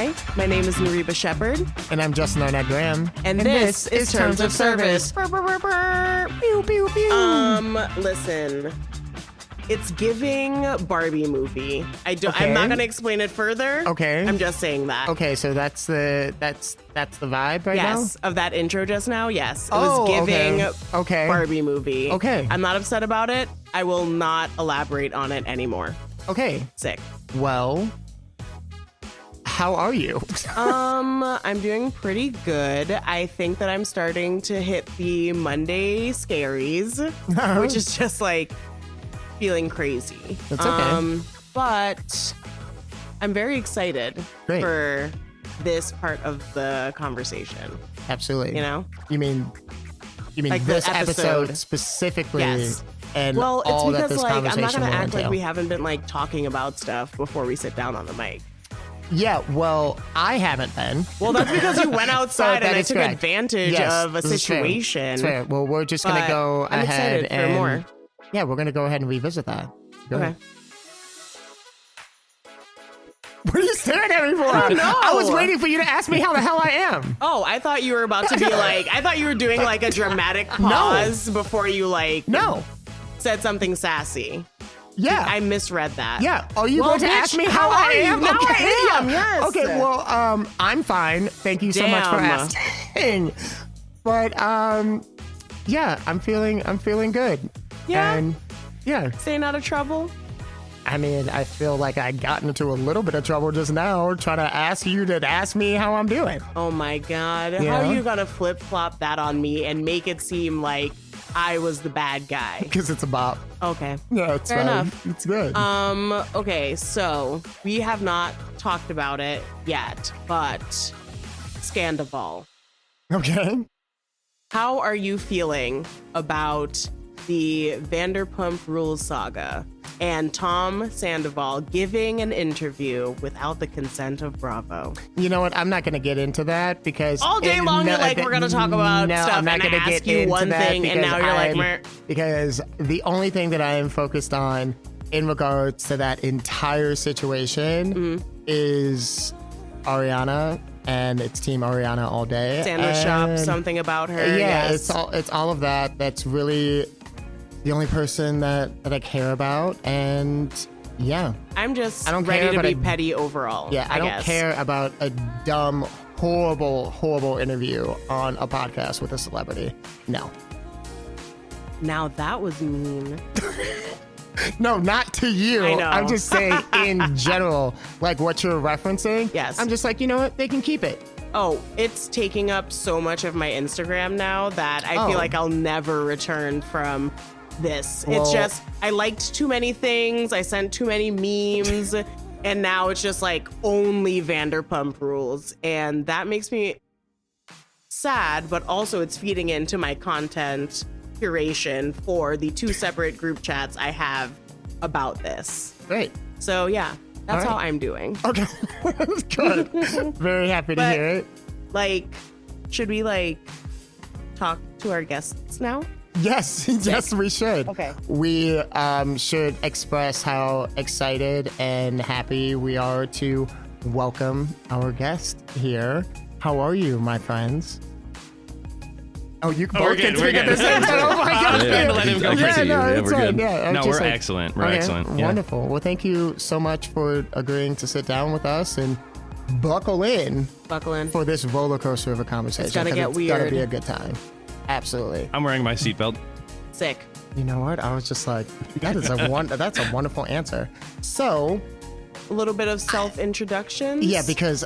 Hi, my name is Nariba Shepherd. And I'm Justin Arnett Graham. And this is Terms of Service. Pew, pew, pew. Listen, it's giving Barbie movie. Okay. I'm not going to explain it further. Okay. I'm just saying that. Okay, so that's the vibe right now? Yes, of that intro just now, yes. It Oh, was giving okay. Barbie movie. Okay. I'm not upset about it. I will not elaborate on it anymore. Okay. Sick. Well, how are you? I'm doing pretty good. I think that I'm starting to hit the Monday scaries, which is just like feeling crazy. That's okay. But I'm very excited Great. for this part of the conversation. Absolutely. You know? You mean Like the this episode episode. specifically? Yes. And Well, all it's that because this like I'm conversation not gonna will act like entail. we haven't been like talking about stuff before we sit down on the mic. Yeah, well, I haven't been. Well, that's because you went outside that and I is took correct. advantage Yes, of a this is fair. situation. It's fair. Well, we're just going to But go I'm ahead excited for and more. Yeah, we're going to go ahead and revisit that. Go Okay. ahead. What are you staring at me for? I don't know. I was waiting for you to ask me how the hell I am. Oh, I thought you were about to be like, I thought you were doing like a dramatic pause before you like No. said something sassy. Yeah. I misread that. Yeah. Are you Well, going to bitch, ask me how how I are you? am? Now Okay. I am, yes. Okay. Well, I'm fine. Thank you so much for Damn. asking. But yeah, I'm feeling good. Yeah? And yeah, Staying out of trouble? I mean, I feel like I got into a little bit of trouble just now trying to ask you to ask me how I'm doing. Oh my God. Yeah. How are you gonna flip flop that on me and make it seem like I was the bad guy? Because it's a bop. Okay. Yeah, it's Fair fine. enough. It's good. Okay, so we have not talked about it yet, but Scandival. Okay. How are you feeling about the Vanderpump Rules saga and Tom Sandoval giving an interview without the consent of Bravo? You know what? I'm not going to get into that because All day long, you're like, we're going to talk about stuff I'm not and gonna ask get you into one that thing, and because now you're like, I'm- meh. because the only thing that I am focused on in regards to that entire situation Mm-hmm. is Ariana, and it's Team Ariana all day. Sandwich shop, And something about her. yeah, yes. it's all of that. That's really the only person that I care about, and yeah, I'm just I don't ready care to about be a- petty overall. yeah, I don't guess. care about a dumb, horrible interview on a podcast with a celebrity. No. Now that was mean. No, not to you. I know. I'm just saying in general, like what you're referencing. Yes. I'm just like, you know what? They can keep it. Oh, it's taking up so much of my Instagram now that I Oh. feel like I'll never return from this. Well- It's just, I liked too many things, I sent too many memes, and now it's just like only Vanderpump Rules. And that makes me sad, but also it's feeding into my content curation for the 2 separate group chats I have about this. Great. So yeah, that's All how right. I'm doing. Okay. Good. Very happy to But- hear it. Like, should we like talk to our guests now? Yes, yes, we should. Okay. We should express how excited and happy we are to welcome our guest here. How are you, my friends? Oh, you Oh, both we're can good, speak we're at the good. same time. Oh my God. Yeah, let him go first. no, Yeah, it's we're fine. good. Yeah, I'm No, just we're like- excellent. We're Okay, excellent. Yeah. Wonderful. Well, thank you so much for agreeing to sit down with us and buckle in Buckle in. for this roller coaster of a conversation. It's gonna 'cause get It's gonna weird. be a good time. Absolutely. I'm wearing my seatbelt. Sick. You know what? I was just like, that's a wonderful answer. So, A little bit of self-introductions. yeah, because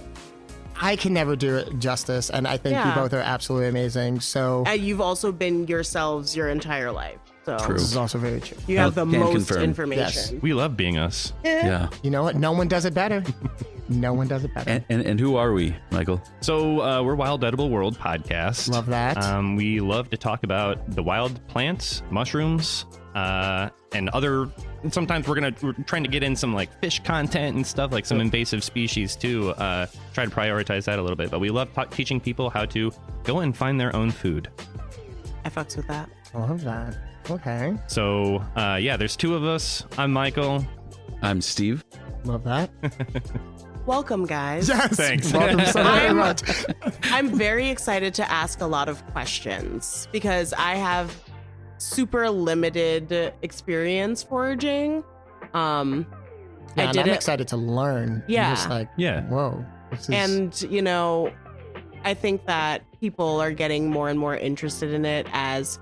I can never do it justice, and I think Yeah. you both are absolutely amazing. So, And you've also been yourselves your entire life. So True. this is also very true. you have the Can most confirm. information. We love being us. Yeah. You know what? No one does it better. No one does it better. And who are we, Michael? So we're Wild Edible World podcast. Love that. We love to talk about the wild plants, mushrooms, and other. Sometimes we're trying to get in some like fish content and stuff, like some invasive species too. Try to prioritize that a little bit. But we love teaching people how to go and find their own food. I fucks with that. I love that. Okay. So yeah, there's 2 of us. I'm Michael. I'm Steve. Love that. welcome, guys. Yes. Thanks. Welcome so very much. I'm very excited to ask a lot of questions because I have super limited experience foraging. I And did I'm it, excited to learn. I'm Yeah. just like, Yeah. whoa. This is, and I think that people are getting more and more interested in it as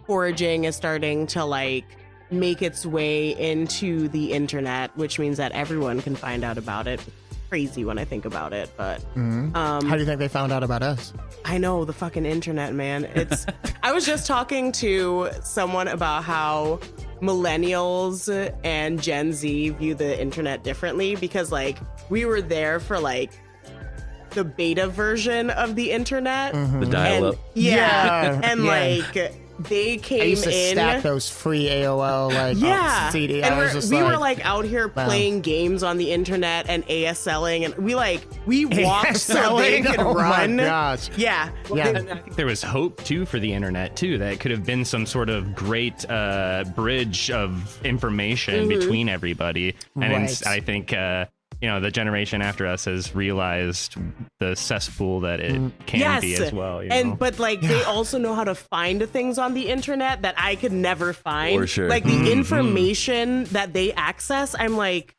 foraging is starting to like make its way into the internet, which means that everyone can find out about it. Crazy when I think about it, but how do you think they found out about us? I know, the fucking internet, man. It's I was just talking to someone about how millennials and Gen Z view the internet differently because like we were there for like the beta version of the internet. The dial-up. Yeah. Yeah. And Yeah. like they came I used to in. stack those free AOL like Yeah, CD. and I was just we were like, like out here wow. playing games on the internet and ASLing, and we walked so they ASLing? could Oh my run. gosh. Yeah, Yeah. And I think there was hope too for the internet too. That it could have been some sort of great bridge of information between everybody. And Right. I think the generation after us has realized the cesspool that it can be as well. You know? But like they also know how to find things on the internet that I could never find. For sure. Like the information that they access, I'm like,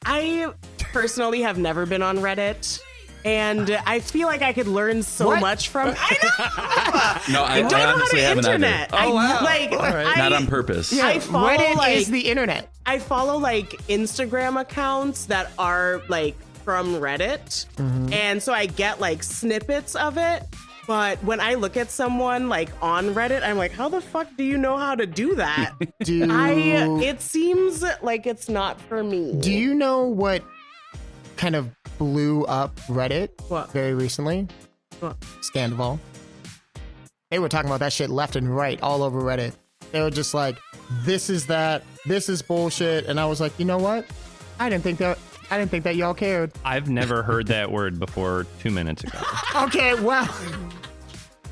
I personally have never been on Reddit. And I feel like I could learn so What? much from. I know. No, I don't know how honestly to haven't internet. either. I, Oh, wow. like, Not on purpose. Yeah, I follow, Reddit like- is the internet. I follow like Instagram accounts that are like from Reddit. And so I get like snippets of it. But when I look at someone like on Reddit, I'm like, how the fuck do you know how to do that? It seems like it's not for me. Do you know what kind of blew up Reddit What? very recently? What? Scandival. They were talking about that shit left and right all over Reddit. They were just like, this is that, this is bullshit. And I was like, you know what? I didn't think that y'all cared. I've never heard that word before 2 minutes ago. Okay, well,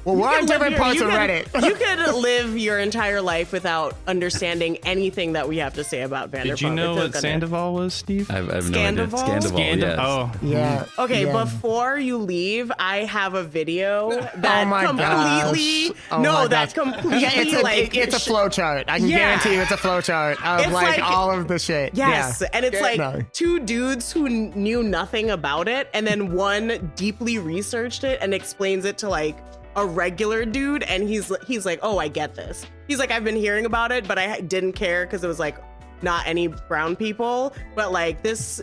we're You on could live different your- parts you of could- Reddit. You could live your entire life without understanding anything that we have to say about Vanderpump. Did you know what It's gonna- Sandoval was, Steve? I've no idea. Scandival? Scandival, yes. Oh, Yeah. Okay, yeah. before you leave, I have a video that Oh my completely gosh. Oh my that gosh. completely Yeah, like it's a flow chart. I can Yeah. guarantee you it's a flow chart of It's like, like- all of the shit. Yes, Yeah. and it's like No. two dudes who knew nothing about it, and then one deeply researched it and explains it to like a regular dude, and he's like, oh, I get this. He's like, I've been hearing about it, but I didn't care because it was like not any brown people, but like this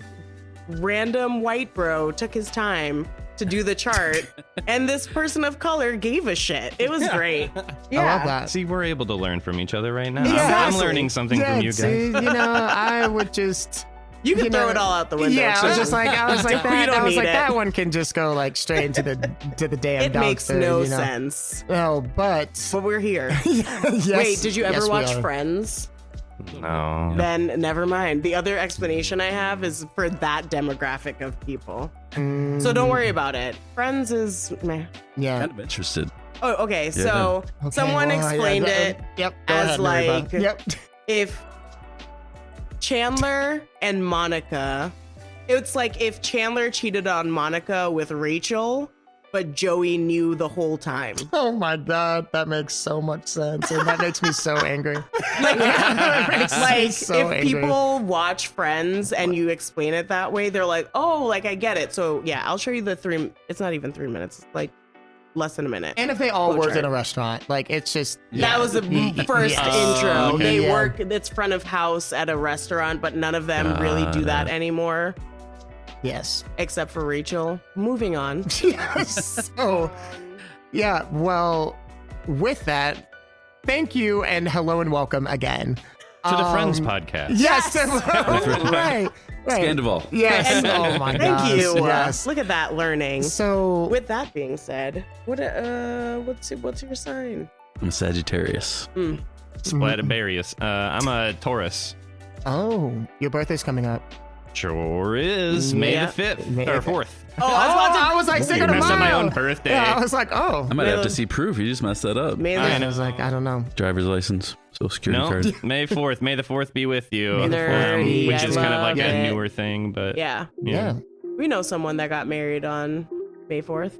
random white bro took his time to do the chart, and this person of color gave a shit. It was great. Yeah. I love that. see, we're able to learn from each other right now. Exactly. I'm learning something Yeah, from you guys. see, I would just. You can You throw know, it all out the window. Yeah, I was too. just like, You that. don't I was need like, it. that one can just go like straight into the damn It makes dumpster, no you know? sense. No, but But we're here. yes, Wait, did you ever yes, we watch are. Friends? No. Then never mind. The other explanation I have is for that demographic of people. So don't worry about it. Friends is meh. Yeah. Kind of interested. Oh, okay. So Okay, someone well, yeah, explained that- it Yep. Go as ahead, Mary like- Beth. Yep. if Chandler and Monica, it's like if Chandler cheated on Monica with Rachel, but Joey knew the whole time. Oh my god, that makes so much sense, and that makes me so angry. Like, That makes me like so if angry. people watch Friends and you explain it that way, they're like, oh, like I get it. So yeah, I'll show you the it's not even 3 minutes. It's like less than a minute. And if they all Flow work chart. in a restaurant, like it's just That was the first Yes. intro. Okay, They yeah. work, it's front of house at a restaurant, but none of them really do that anymore, yes. except for Rachel. Moving on. Yes. So, yeah. Well, with that, thank you and hello and welcome again To the Friends podcast. Yes. Right. right. Scandival. Yes. And- Oh my god. Thank you. Yes. Look at that learning. So With that being said, what's your sign? I'm a Sagittarius. Splatibarius. I'm a Taurus. oh, your birthday's coming up. Sure is. May Yeah. the 5th. May- Or 4th. Oh, I was about to. like You singing messed up my tomorrow. own birthday. Yeah, I was like, oh. I might have May to the- see proof. You just messed that up. May And the, I was like, I don't know. Driver's license, social security No, card. May 4th. May the 4th be with you. May the 4th be- which I is kind of love like a it. newer thing, but yeah. Yeah. We know someone that got married on May 4th.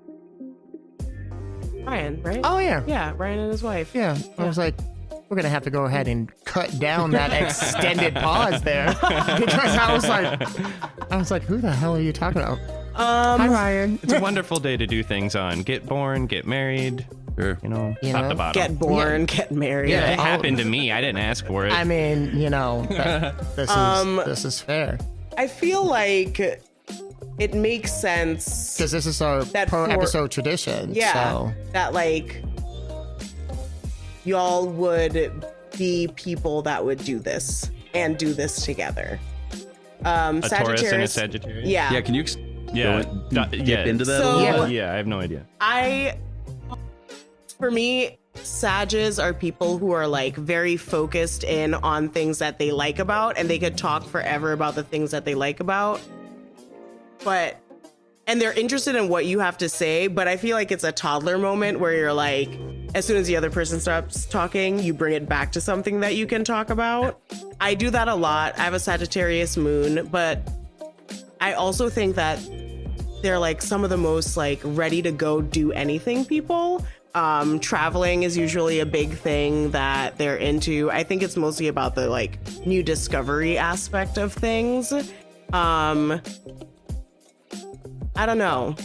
Ryan, right? Oh yeah. Yeah, Ryan and his wife. Yeah. I was like, we're gonna have to go ahead and cut down that extended pause there because I was like, who the hell are you talking about? Hi, Ryan. It's a wonderful day to do things on. Get born, get married. Sure. Top know? to bottom. Get born, get married. Yeah, it happened to me. I didn't ask for it. I mean, this is fair I feel like it makes sense. because this is our That per for- episode tradition. Yeah, So. that like y'all would be people that would do this and do this together. a Taurus and a Sagittarius. Yeah. Yeah, can you Yeah. dip into that So- a little bit? Yeah, I have no idea. For me, Sages are people who are like very focused in on things that they like about, and they could talk forever about the things that they like about. And they're interested in what you have to say, but I feel like it's a toddler moment where you're like, as soon as the other person stops talking, you bring it back to something that you can talk about. I do that a lot. I have a Sagittarius moon, but I also think that they're like some of the most like ready to go do anything people. Traveling is usually a big thing that they're into. I think it's mostly about the like new discovery aspect of things. I don't know.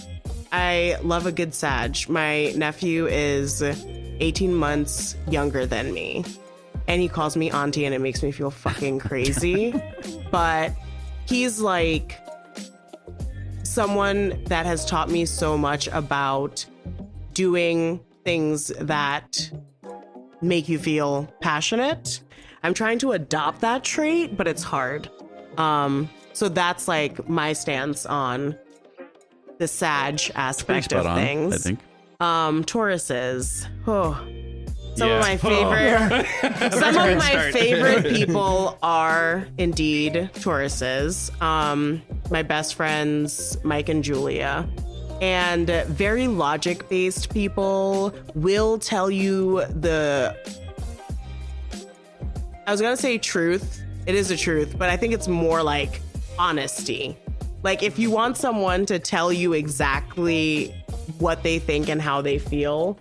I love a good Sag. My nephew is 18 months younger than me, and he calls me auntie, and it makes me feel fucking crazy. But he's like someone that has taught me so much about doing things that make you feel passionate. I'm trying to adopt that trait, but it's hard. So that's like my stance on the Sag aspect Spot of on, things. I think. Tauruses. Oh. Some Yeah. of my favorite some of my Start. favorite people are indeed Tauruses. My best friends, Mike and Julia. And very logic-based people will tell you I was gonna say truth. It is a truth, but I think it's more like honesty. Like if you want someone to tell you exactly what they think and how they feel,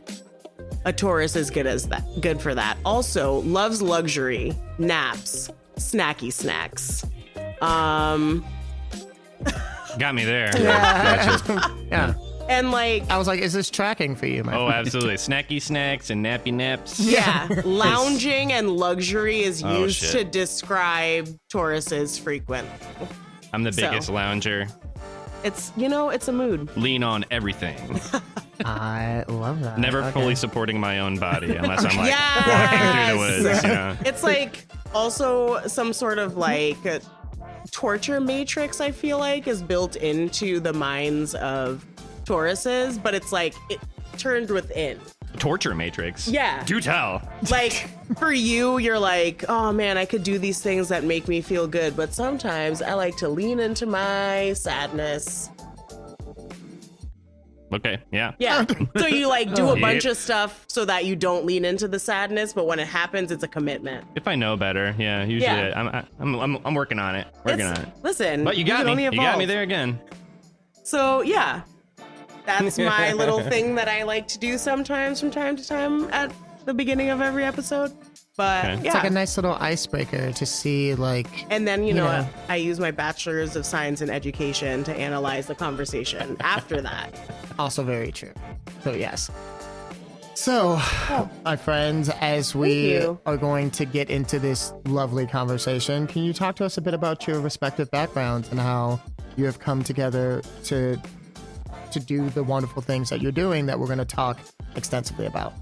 a Taurus is good for that. Also, loves luxury, naps, snacky snacks. Got me there. Yeah. And like, I was like, is this tracking for you, man? Oh, absolutely. Snacky snacks and nappy naps. yeah, lounging and luxury is Oh, used shit. to describe Tauruses frequently. I'm the So. biggest lounger. It's, it's a mood. Lean on everything. I love that. Never Okay. fully supporting my own body unless I'm like Yes! walking through the woods. You know? It's like also some sort of like torture matrix, I feel like, is built into the minds of Tauruses, but it's like it turned within. Torture matrix. Yeah. Do tell. Like for you, you're like, oh man, I could do these things that make me feel good, but sometimes I like to lean into my sadness. Okay. Yeah. Yeah. So you like do a Yep. bunch of stuff so that you don't lean into the sadness, but when it happens, it's a commitment. If I know better, yeah. Usually, Yeah. I'm working on it. Working on it. Listen, But you got can me. only You got evolve. me there again. So yeah, that's my little thing that I like to do sometimes from time to time at the beginning of every episode. But Okay. yeah. It's like a nice little icebreaker to see, like, And then, you know, know. I use my bachelor's of science and education to analyze the conversation after that. also very true. So, yes. So, my friends, as we Thank you. are going to get into this lovely conversation, can you talk to us a bit about your respective backgrounds and how you have come together to do the wonderful things that you're doing that we're going to talk extensively about?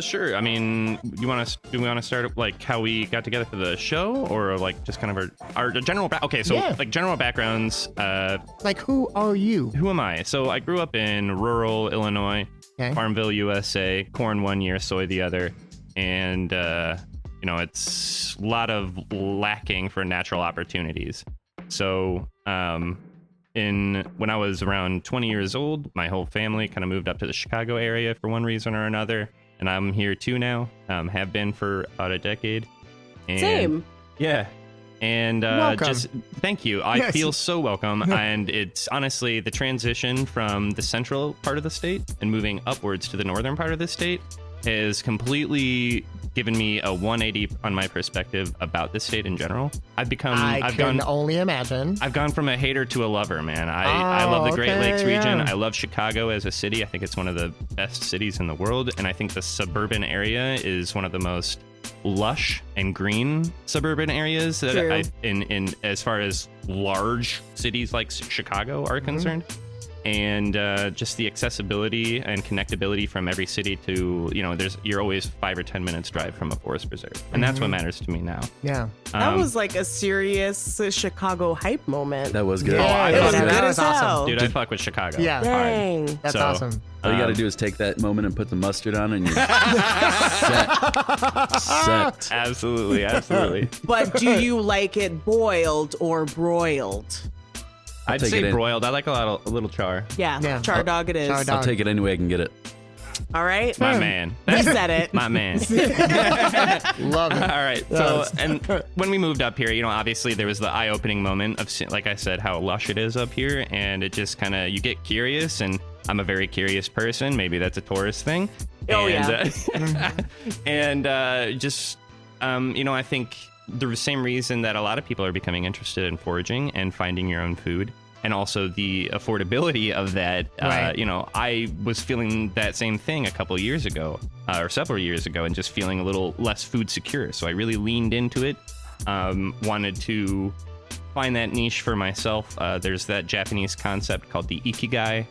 Sure. I mean, do we want to start like how we got together for the show, or like just kind of our general? Okay, so Yeah. like general backgrounds. Like, who are you? Who am I? So I grew up in rural Illinois, Okay. Farmville, USA. Corn 1 year, soy the other, and it's a lot of lacking for natural opportunities. So when I was around 20 years old, my whole family kind of moved up to the Chicago area for one reason or another. And I'm here too now. Have been for about a decade. And Same. Yeah. And Welcome. just thank you. I Yes. feel so welcome. And it's honestly the transition from the central part of the state and moving upwards to the northern part of the state has completely given me a 180 on my perspective about the state in general. I've can only imagine. I've gone from a hater to a lover, man. I love the Great Lakes region. yeah. I love Chicago as a city. I think it's one of the best cities in the world. And I think the suburban area is one of the most lush and green suburban areas that True. in as far as large cities like Chicago are concerned. And just the accessibility and connectability from every city to, you're always 5 or 10 minutes drive from a forest preserve. And that's what matters to me now. Yeah. That was like a serious Chicago hype moment. That was good. Yeah, It was that good was as hell. awesome. Dude, I fuck with Chicago. Yeah. Dang. That's So, awesome. All you got to do is take that moment and put the mustard on, and you're set. Set. Absolutely. But do you like it boiled or broiled? I'd take it say in. broiled. I like a little char. Yeah, char dog it is. Char dog. I'll take it any way I can get it. All right. My man. We said it. My man. Love it. All right. So, and when we moved up here, obviously there was the eye-opening moment of, like I said, how lush it is up here, and it just kind of, you get curious, and I'm a very curious person. Maybe that's a Taurus thing. Oh, and, yeah. I think the same reason that a lot of people are becoming interested in foraging and finding your own food, and also the affordability of that. Right. I was feeling that same thing a couple years ago, or several years ago, and just feeling a little less food secure. So I really leaned into it, wanted to find that niche for myself. There's that Japanese concept called the ikigai,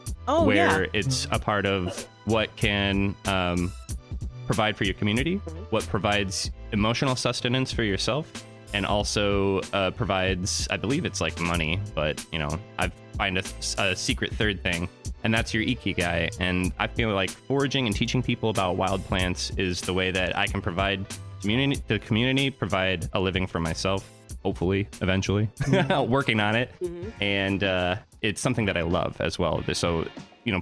where it's a part of what can provide for your community, what provides emotional sustenance for yourself, and also provides, I believe it's like money, but I find a secret third thing, and that's your ikigai. And I feel like foraging and teaching people about wild plants is the way that I can provide the community, provide a living for myself, hopefully, eventually, working on it. And it's something that I love as well. So,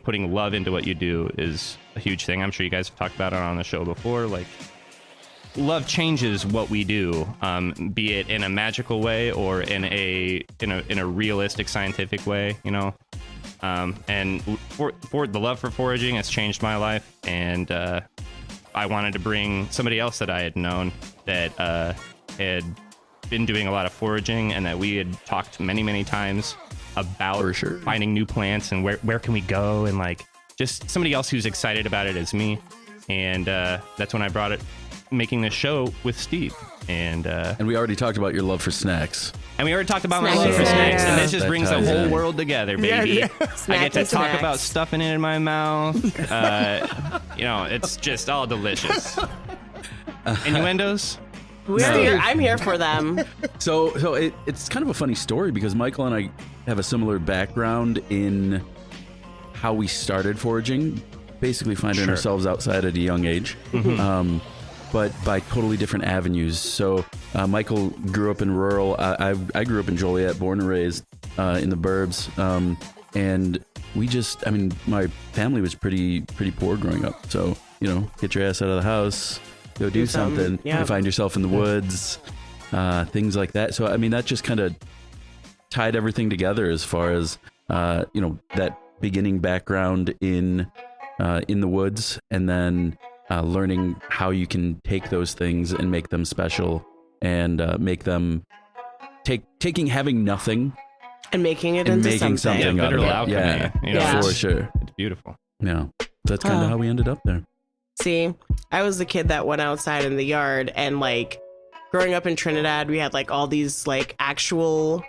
putting love into what you do is a huge thing. I'm sure you guys have talked about it on the show before. Like, love changes what we do, be it in a magical way or in a realistic scientific way, and for the love for foraging has changed my life. And I wanted to bring somebody else that I had known that had been doing a lot of foraging, and that we had talked many times about For sure. finding new plants and where can we go, and like just somebody else who's excited about it as me. And that's when I brought it, making this show with Steve. And we already talked about your love for snacks. we already talked about my Snacky love for snacks, snacks. and this just That brings the ties whole in. world together, baby. Yeah. I get to Snacky talk snacks. about stuffing it in my mouth. It's just all delicious. Innuendos? I'm here for them. So it's kind of a funny story, because Michael and I have a similar background in how we started foraging, basically finding ourselves outside at a young age, but by totally different avenues. So Michael grew up in rural. I grew up in Joliet, born and raised in the burbs, and my family was pretty poor growing up. So get your ass out of the house, go do something. yeah. You find yourself in the woods, things like that. So that just kind of tied everything together as far as that beginning background in the woods, and then learning how you can take those things and make them special, and make them taking having nothing And making it and into making something out of literal it. alchemy. Yeah. For sure. It's beautiful. Yeah, that's kind of how we ended up there. See, I was the kid that went outside in the yard, and like growing up in Trinidad, we had like all these like actual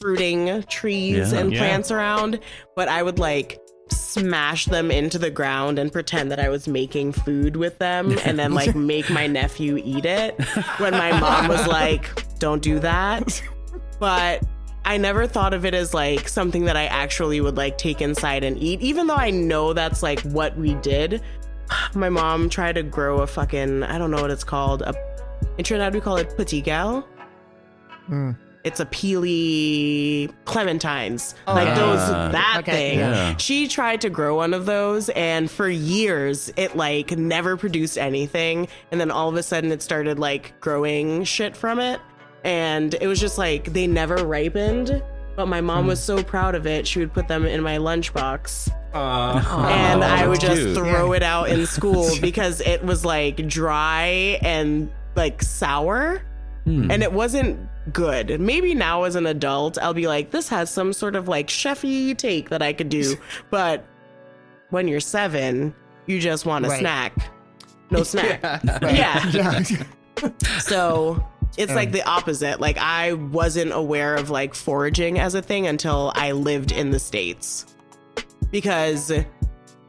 fruiting trees Yeah. and Yeah. plants around, but I would like smash them into the ground and pretend that I was making food with them, and then like make my nephew eat it when my mom was like, don't do that. But I never thought of it as like something that I actually would like take inside and eat, even though I know that's like what we did. My mom tried to grow a fucking, I don't know what it's called. In Trinidad, we call it petit gal. It's a peely clementines, like those, that Okay, thing. yeah. She tried to grow one of those, and for years it like never produced anything. And then all of a sudden it started like growing shit from it. And it was just like they never ripened, but my mom was so proud of it. She would put them in my lunchbox. And I would just throw it out in school because it was like dry and like sour. And it wasn't good. Maybe now as an adult, I'll be like, this has some sort of like chefy take that I could do. But when you're 7, you just want a snack. No snack. Yeah. So it's like the opposite. Like I wasn't aware of like foraging as a thing until I lived in the States. Because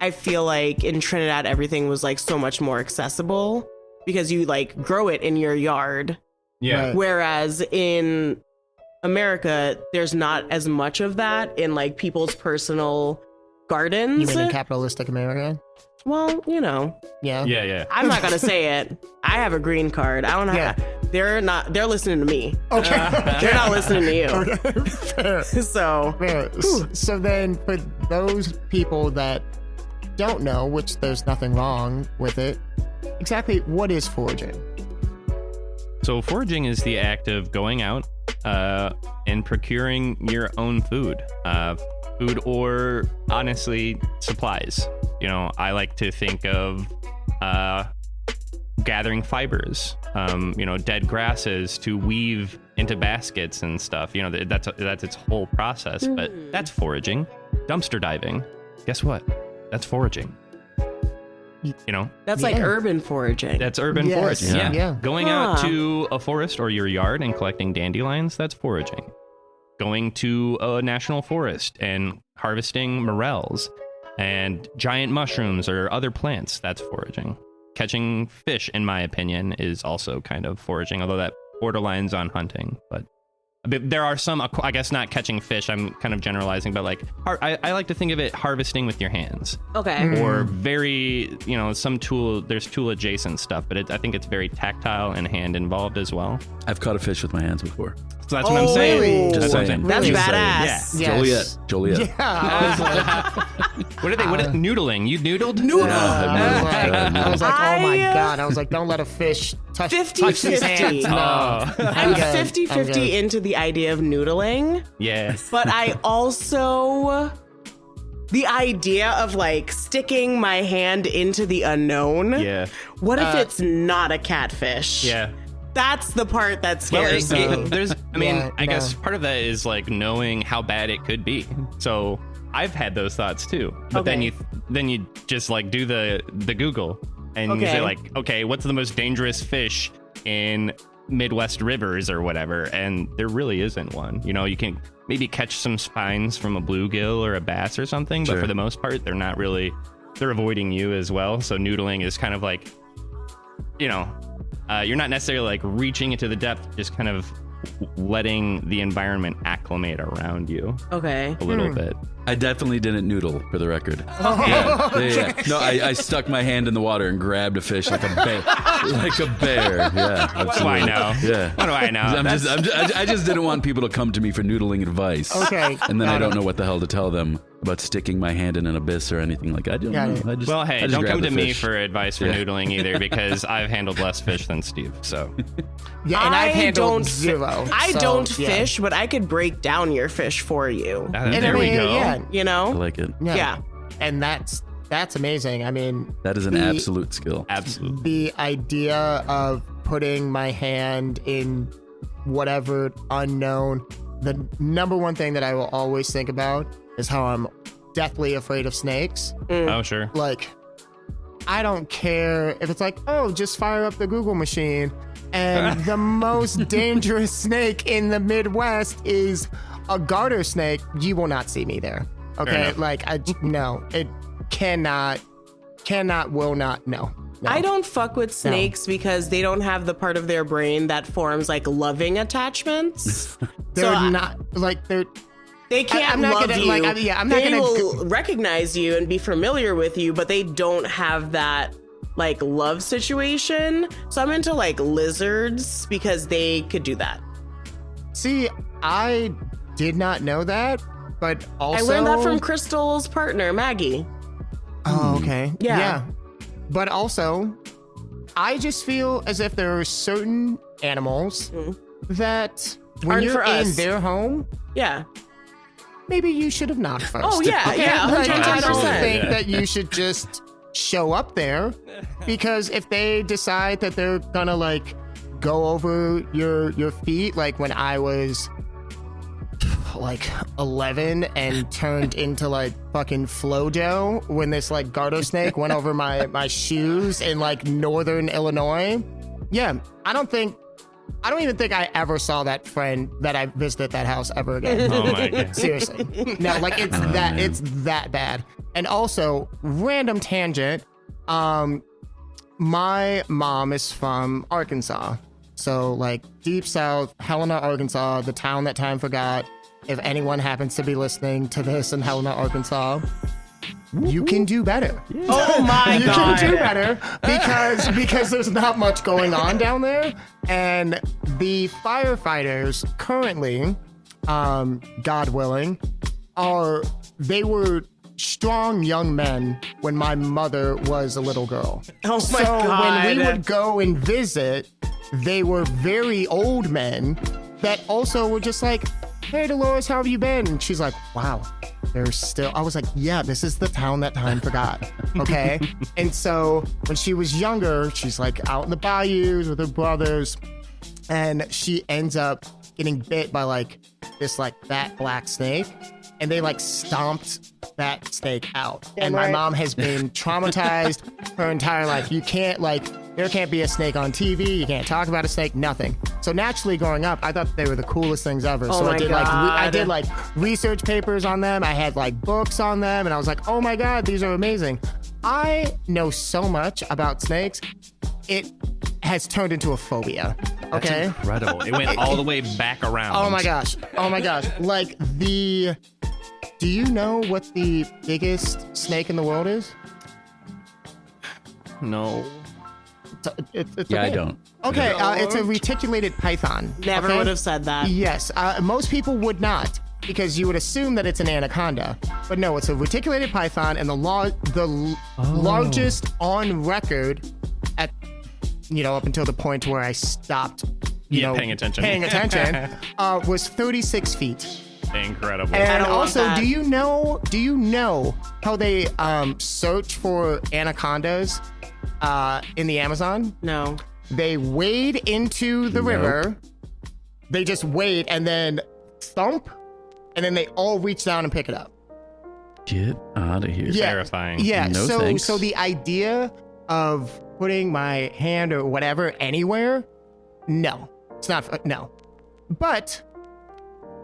I feel like in Trinidad, everything was like so much more accessible because you like grow it in your yard. Yeah. Right. Whereas in America, there's not as much of that in like people's personal gardens. You mean in capitalistic America? Well, you know. Yeah. I'm not gonna say it. I have a green card. I don't have. They're listening to me. Okay. They're not listening to you. Okay. Fair. So. Fair. So then for those people that don't know, which there's nothing wrong with it, exactly what is foraging? So foraging is the act of going out and procuring your own food. Food or, honestly, supplies. You know, I like to think of gathering fibers, dead grasses to weave into baskets and stuff. You know, that's its whole process, but that's foraging. Dumpster diving. Guess what? That's foraging. You know, That's like urban foraging. that's urban Yes. foraging. Yeah. Going out to a forest or your yard and collecting dandelions, that's foraging. Going to a national forest and harvesting morels and giant mushrooms or other plants, that's foraging. Catching fish, in my opinion, is also kind of foraging, although that borderlines on hunting. But there are some, I guess not catching fish, I'm kind of generalizing, but like I like to think of it harvesting with your hands. Okay. Or very, some there's tool adjacent stuff, but I think it's very tactile and hand involved as well. I've caught a fish with my hands before. So that's what I'm saying. Really? Just That's what I'm saying. saying. That's Just badass. saying. Yes. Joliet. Yeah. I was like, What are they noodling? You noodled? I was like, oh my I- God. I was like, don't let a fish touch 50-50. these hands. No. I'm good. 50-50 into the idea of noodling, Yes. but I also the idea of like sticking my hand into the unknown. Yeah. What if it's not a catfish? Yeah. That's the part that Well, scares me. I guess part of that is like knowing how bad it could be. So I've had those thoughts too. But then you just like do the Google and you say like, okay, what's the most dangerous fish in Midwest rivers or whatever? And there really isn't one. You know, you can maybe catch some spines from a bluegill or a bass or something, but for the most part, they're avoiding you as well. So noodling is kind of like, you're not necessarily like reaching into the depth, just kind of letting the environment acclimate around you a little bit. I definitely didn't noodle, for the record. Okay. Yeah. No, I stuck my hand in the water and grabbed a fish like a bear. Like a bear. Yeah. What do I know? Yeah. What do I know? I just didn't want people to come to me for noodling advice. Okay. And then I don't know what the hell to tell them about sticking my hand in an abyss or anything like that. I don't know. I just, Well, hey, I just don't come grabbed to the me fish. for advice for noodling either, because I've handled less fish than Steve. So Yeah, and I've handled don't zero. I so, don't yeah. fish, but I could break down your fish for you. And there I we mean, go. Yeah, You I know? like it. Yeah. And that's amazing. I mean, That is an absolute skill. Absolutely. the idea of putting my hand in whatever unknown, the number one thing that I will always think about is how I'm deathly afraid of snakes. Oh, sure. Like, I don't care if it's like, oh, just fire up the Google machine. And the most dangerous snake in the Midwest is a garter snake. You will not see me there. Okay. enough. Like, no, it will not. No. I don't fuck with snakes because they don't have the part of their brain that forms like loving attachments. They're So not like they're. They can't I'm not love gonna, you. like, I'm not they gonna will recognize you and be familiar with you, but they don't have that like love situation. So I'm into like lizards because they could do that. See, I did not know that, but also I learned that from Crystal's partner, Maggie. Oh, okay. Yeah. But also, I just feel as if there are certain animals that when Aren't you're for in us. their home, Yeah. maybe you should have knocked first. Oh, yeah, Okay? yeah, Like, I don't 110%. think that you should just show up there, because if they decide that they're gonna like go over your feet, like when I was like 11 and turned into like fucking Flojo when this like garter snake went over my shoes in like northern Illinois. Yeah, I don't even think I ever saw that friend that I visited that house ever again. Oh my god. Seriously. No, like it's that bad. And also, random tangent, my mom is from Arkansas. So like deep south, Helena, Arkansas, the town that time forgot. If anyone happens to be listening to this in Helena, Arkansas, you can do better. Oh my You god. can do better because there's not much going on down there, and the firefighters currently, God willing, they were strong young men when my mother was a little girl. Oh my so god. when we would go and visit, they were very old men that also were just like, "Hey Dolores, how have you been?" And she's like, "Wow, they're still." I was like, "Yeah, this is the town that time forgot." Okay. And so when she was younger, she's like out in the bayous with her brothers, and she ends up getting bit by like this like fat black snake, and they like stomped that snake out. Yeah, and my right. mom has been traumatized her entire life. You can't there can't be a snake on TV. You can't talk about a snake. Nothing. So naturally, growing up, I thought they were the coolest things ever. Oh so my I God. did like research papers on them. I had like books on them, and I was like, oh my god, these are amazing. I know so much about snakes. It has turned into a phobia. That's Okay. incredible. It went all the way back around. Oh my gosh. Oh my gosh. Like do you know what the biggest snake in the world is? No. It's Yeah, I okay. don't. Okay, it's a reticulated python. Never okay? would have said that. Yes, most people would not, because you would assume that it's an anaconda. But no, it's a reticulated python, and the largest on record at, up until the point where I stopped, Paying attention. was 36 feet. Incredible. And don't want also, that. do you know how they search for anacondas in the Amazon? No. They wade into the river. They just wade and then thump, and then they all reach down and pick it up. Get out of here. Yeah. Terrifying. Yeah. No so thanks. so the idea of putting my hand or whatever anywhere, no, it's not. No, but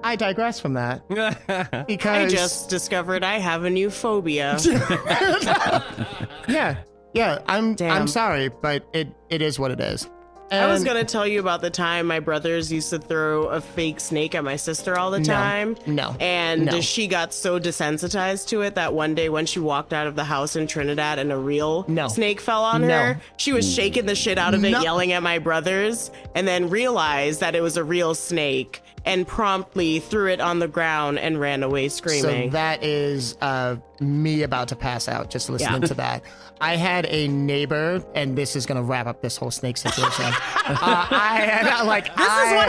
I digress from that I because just discovered I have a new phobia. yeah. I'm Damn. sorry, but it is what it is. I was And- going to tell you about the time my brothers used to throw a fake snake at my sister all the time. No. And No. she got so desensitized to it that one day when she walked out of the house in Trinidad and a real No. snake fell on No. her, she was shaking the shit out of it, No. yelling at my brothers, and then realized that it was a real snake and promptly threw it on the ground and ran away screaming. So that is me about to pass out just listening Yeah. to that. I had a neighbor, and this is gonna wrap up this whole snake situation. I had This is what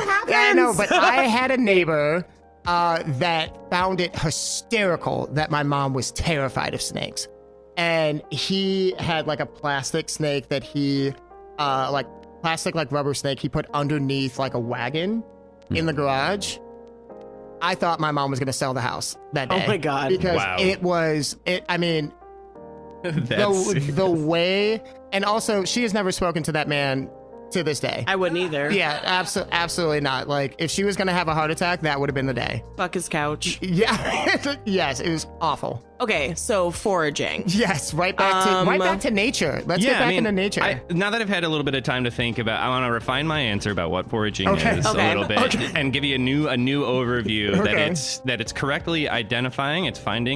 happens. Yeah, I know, but I had a neighbor that found it hysterical that my mom was terrified of snakes, and he had like a plastic snake that he like rubber snake he put underneath like a wagon in the garage. I thought my mom was going to sell the house that day. Oh my God. Because Wow. I mean, That's the way, and also she has never spoken to that man to this day. I wouldn't either. Yeah, absolutely not. Like, if she was going to have a heart attack, that would have been the day. Fuck his couch. Yeah. Yes, it was awful. Okay, so foraging. Yes, right back to nature. Let's get back into nature. Now that I've had a little bit of time to think about, I want to refine my answer about what foraging Okay. is Okay. a little bit, and give you a new overview Okay. that it's correctly identifying,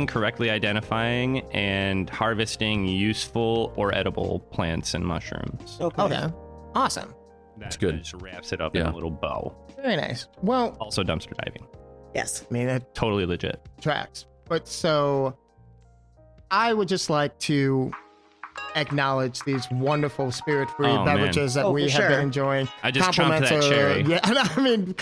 correctly identifying, and harvesting useful or edible plants and mushrooms. Okay. Awesome. That's good. Just wraps it up in Yeah. a little bow. Very nice. Well, Also dumpster diving, Yes. I mean, that totally legit. tracks. But so I would just like to acknowledge these wonderful spirit-free Oh, man. beverages that Oh, we for have been sure. enjoying. I just chomped Compliments that cherry. Yeah, I mean,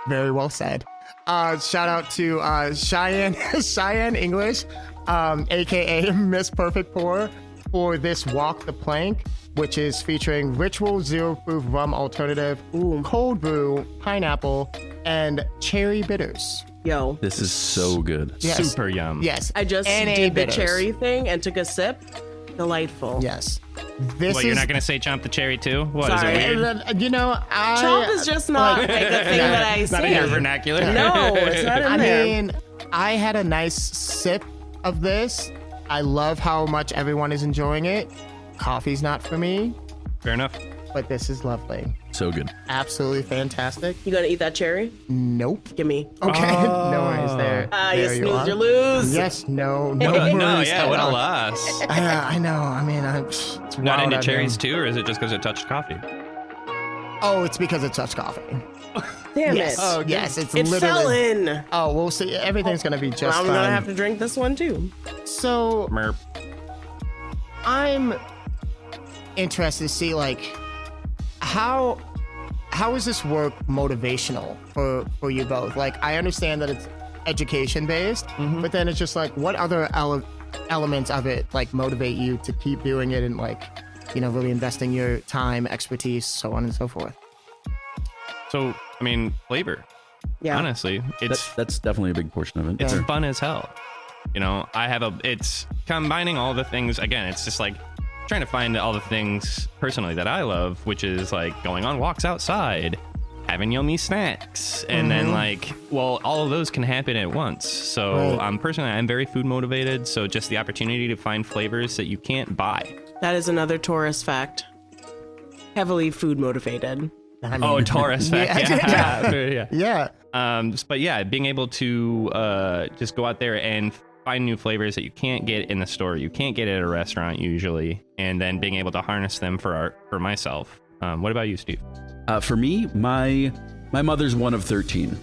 very well said. Shout out to Cheyenne English, aka Miss Perfect Pour, for this Walk the Plank, which is featuring Ritual Zero Proof Rum Alternative, Cold Brew, Pineapple, and Cherry Bitters. Yo, This is so good. Yes. Super yum. Yes. I just NA did the bitters. cherry thing and took a sip. Delightful. Yes. This What, is you're not going to say chomp the cherry too? What, Sorry. is it weird? You know, Chomp is just not like a thing that I Not in say. your vernacular? No, it's not in I there. mean, I had a nice sip of this. I love how much everyone is enjoying it. Coffee's not for me, Fair enough. but this is lovely. So good. Absolutely fantastic. You gonna eat that cherry? Nope. Give me. Okay. No worries there. You There snooze, are. you lose. Yes, no No, worries yeah, at what a all. loss. I know. I mean, it's Not wild into out cherries here. too, or is it just because it touched coffee? Oh, it's because it touched coffee. Damn Yes. it. Oh, Yes, it's It fell literally. in. Oh, we'll see. Everything's gonna be just I'm fine. gonna have to drink this one too. So Merp. I'm interested to see like how is this work motivational for you both? Like, I understand that it's education based, but then it's just like, what other elements of it like motivate you to keep doing it and like, you know, really investing your time, expertise, so on and so forth? So, I mean, flavor. Yeah. Honestly, That's definitely a big portion of it. it's Sure. fun as hell. You know, it's combining all the things. Again, it's just like trying to find all the things personally that I love, which is like going on walks outside, having yummy snacks, and then like, well, all of those can happen at once. So Right. personally, I'm very food motivated. So just the opportunity to find flavors that you can't buy. That is another Taurus fact. Heavily food motivated. I mean, Oh, Taurus fact. Yeah. Yeah. yeah. But yeah, being able to just go out there and find new flavors that you can't get in the store, you can't get at a restaurant usually, and then being able to harness them for myself. What about you, Steve? For me, my mother's one of 13.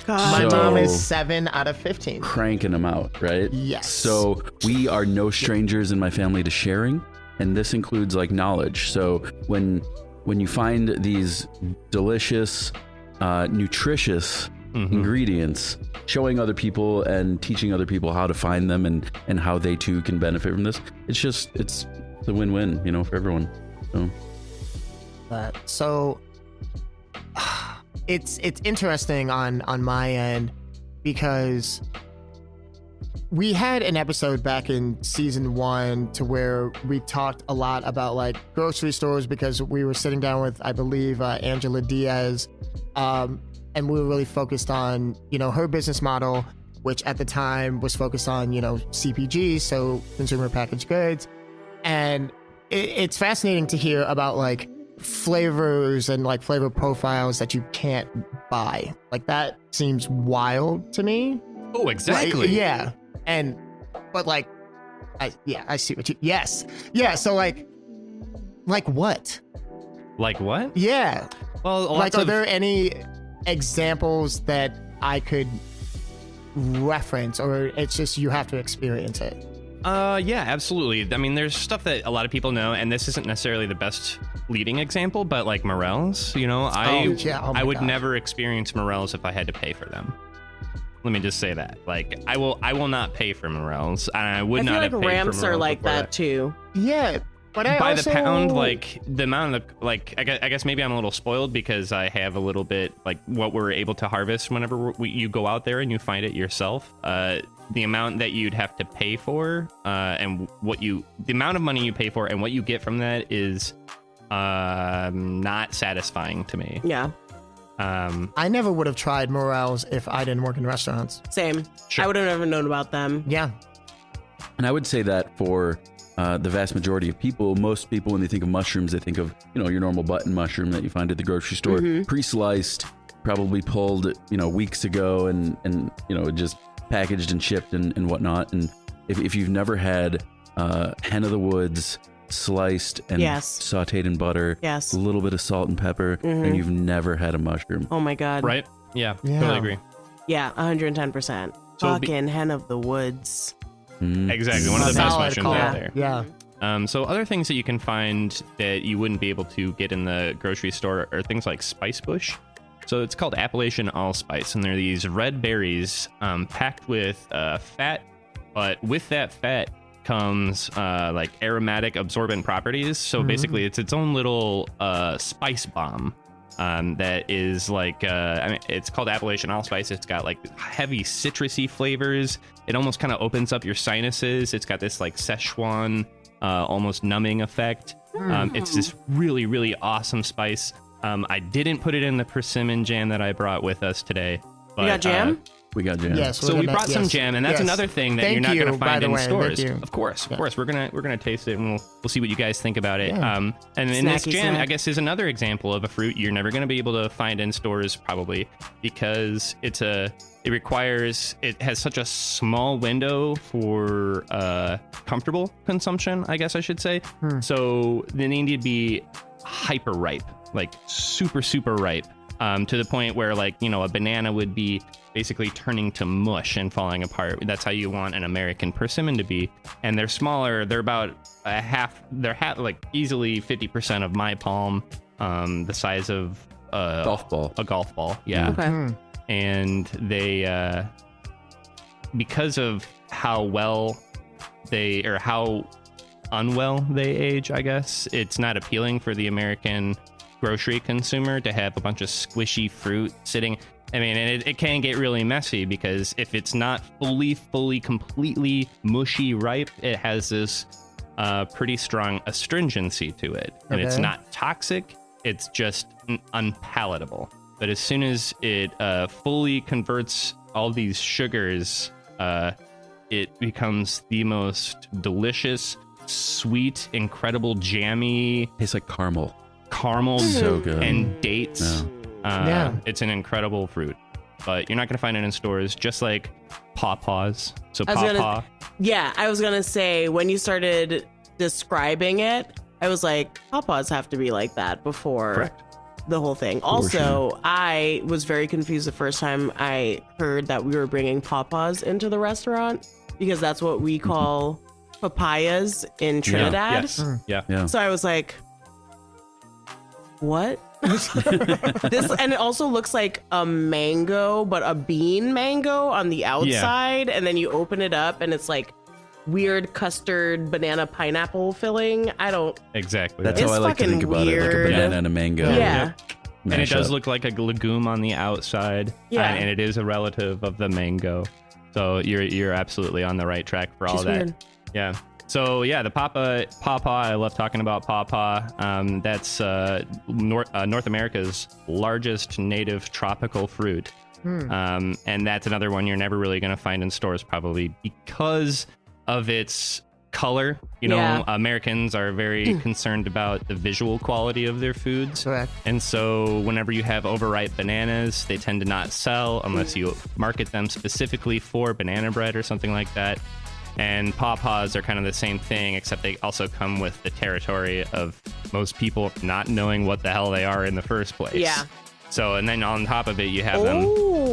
God. My So- mom is 7 out of 15. Cranking them out, right? Yes. So we are no strangers in my family to sharing, and this includes like knowledge. So when you find these delicious, nutritious ingredients, showing other people and teaching other people how to find them and how they too can benefit from this, it's a win-win, you know, for everyone. So It's interesting on my end because we had an episode back in season 1 to where we talked a lot about like grocery stores because we were sitting down with, I believe, Angela Diaz, and we were really focused on, you know, her business model, which at the time was focused on, you know, CPG, so consumer packaged goods. And it's fascinating to hear about like flavors and like flavor profiles that you can't buy. Like, that seems wild to me. Oh, exactly. Like, yeah. But like, I see what you, yes. Yeah. So like what? Like what? Yeah. Well, Like, lots are of there any examples that I could reference, or it's just you have to experience it? Yeah, absolutely. I mean, there's stuff that a lot of people know, and this isn't necessarily the best leading example, but like morels, you know, Oh my I would God. never experience morels if I had to pay for them. Let me just say that. Like, I will not pay for morels, and I would I feel not like have paid ramps for are morels like before that too. Yeah. But I by also, the pound, like the amount of like I guess maybe I'm a little spoiled because I have a little bit like what we're able to harvest whenever you go out there and you find it yourself. The amount that you'd have to pay for and the amount of money you pay for and what you get from that is not satisfying to me. Yeah. I never would have tried morels if I didn't work in restaurants. Same. Sure. I would have never known about them. Yeah. And I would say that for the vast majority of people, most people, when they think of mushrooms, they think of, you know, your normal button mushroom that you find at the grocery store, pre-sliced, probably pulled, you know, weeks ago and you know, just packaged and shipped and whatnot. And if you've never had hen of the woods sliced and Yes. sautéed in butter, Yes. a little bit of salt and pepper, and you've never had a mushroom. Oh my God. Right? Yeah, Yeah. totally agree. Yeah, 110%. So Fucking hen of the woods. Mm. Exactly. One of the best Solid mushrooms call. out there. Yeah. So other things that you can find that you wouldn't be able to get in the grocery store are things like spice bush. So it's called Appalachian allspice, and they're these red berries packed with fat, but with that fat comes like aromatic absorbent properties. So basically it's its own little spice bomb that is like I mean, it's called Appalachian allspice. It's got like heavy citrusy flavors. It almost kind of opens up your sinuses. It's got this like Szechuan almost numbing effect. It's this really, really awesome spice. I didn't put it in the persimmon jam that I brought with us today. But, You got jam? We got jam. Yes. So we brought some jam, and that's another thing that you're not going to find in stores. Of course, we're gonna taste it, and we'll see what you guys think about it. Yeah. And in this Snacky jam, snack. I guess, is another example of a fruit you're never going to be able to find in stores, probably because it has such a small window for comfortable consumption, I guess I should say. So they need to be hyper ripe, like super, super ripe. To the point where, like, you know, a banana would be basically turning to mush and falling apart. That's how you want an American persimmon to be. And they're smaller. They're about like easily 50% of my palm, the size of a golf ball. Yeah. Okay. And they, because of how unwell they age, I guess, it's not appealing for the American grocery consumer to have a bunch of squishy fruit sitting. I mean, and it can get really messy because if it's not fully, completely mushy ripe, it has this pretty strong astringency to it. And it's not toxic, it's just unpalatable. But as soon as it fully converts all these sugars, it becomes the most delicious, sweet, incredible, jammy. Tastes like caramel. So good. And dates. Yeah. It's an incredible fruit, but you're not going to find it in stores, just like pawpaws. So I was gonna say, when you started describing it, I was like, pawpaws have to be like that before. Correct. The whole thing. Also, I was very confused the first time I heard that we were bringing pawpaws into the restaurant, because that's what we call papayas in Trinidad. Yes. Yeah. So I was like, what? This, and it also looks like a mango, but a bean mango on the outside, and then you open it up and it's like weird custard banana pineapple filling. I don't Exactly. That's It's how I like to fucking think about it, like a weird. banana and a mango. Yeah. And it Mash does up. look like a legume on the outside. Yeah. And it is a relative of the mango. So you're absolutely on the right track for all She's that. weird. Yeah. So yeah, the pawpaw. I love talking about pawpaw. That's North America's largest native tropical fruit. And that's another one you're never really going to find in stores, probably because of its color. You know, Yeah. Americans are very concerned about the visual quality of their foods. Correct. And so whenever you have overripe bananas, they tend to not sell unless you market them specifically for banana bread or something like that. And pawpaws are kind of the same thing, except they also come with the territory of most people not knowing what the hell they are in the first place. Yeah. So, and then on top of it, you have them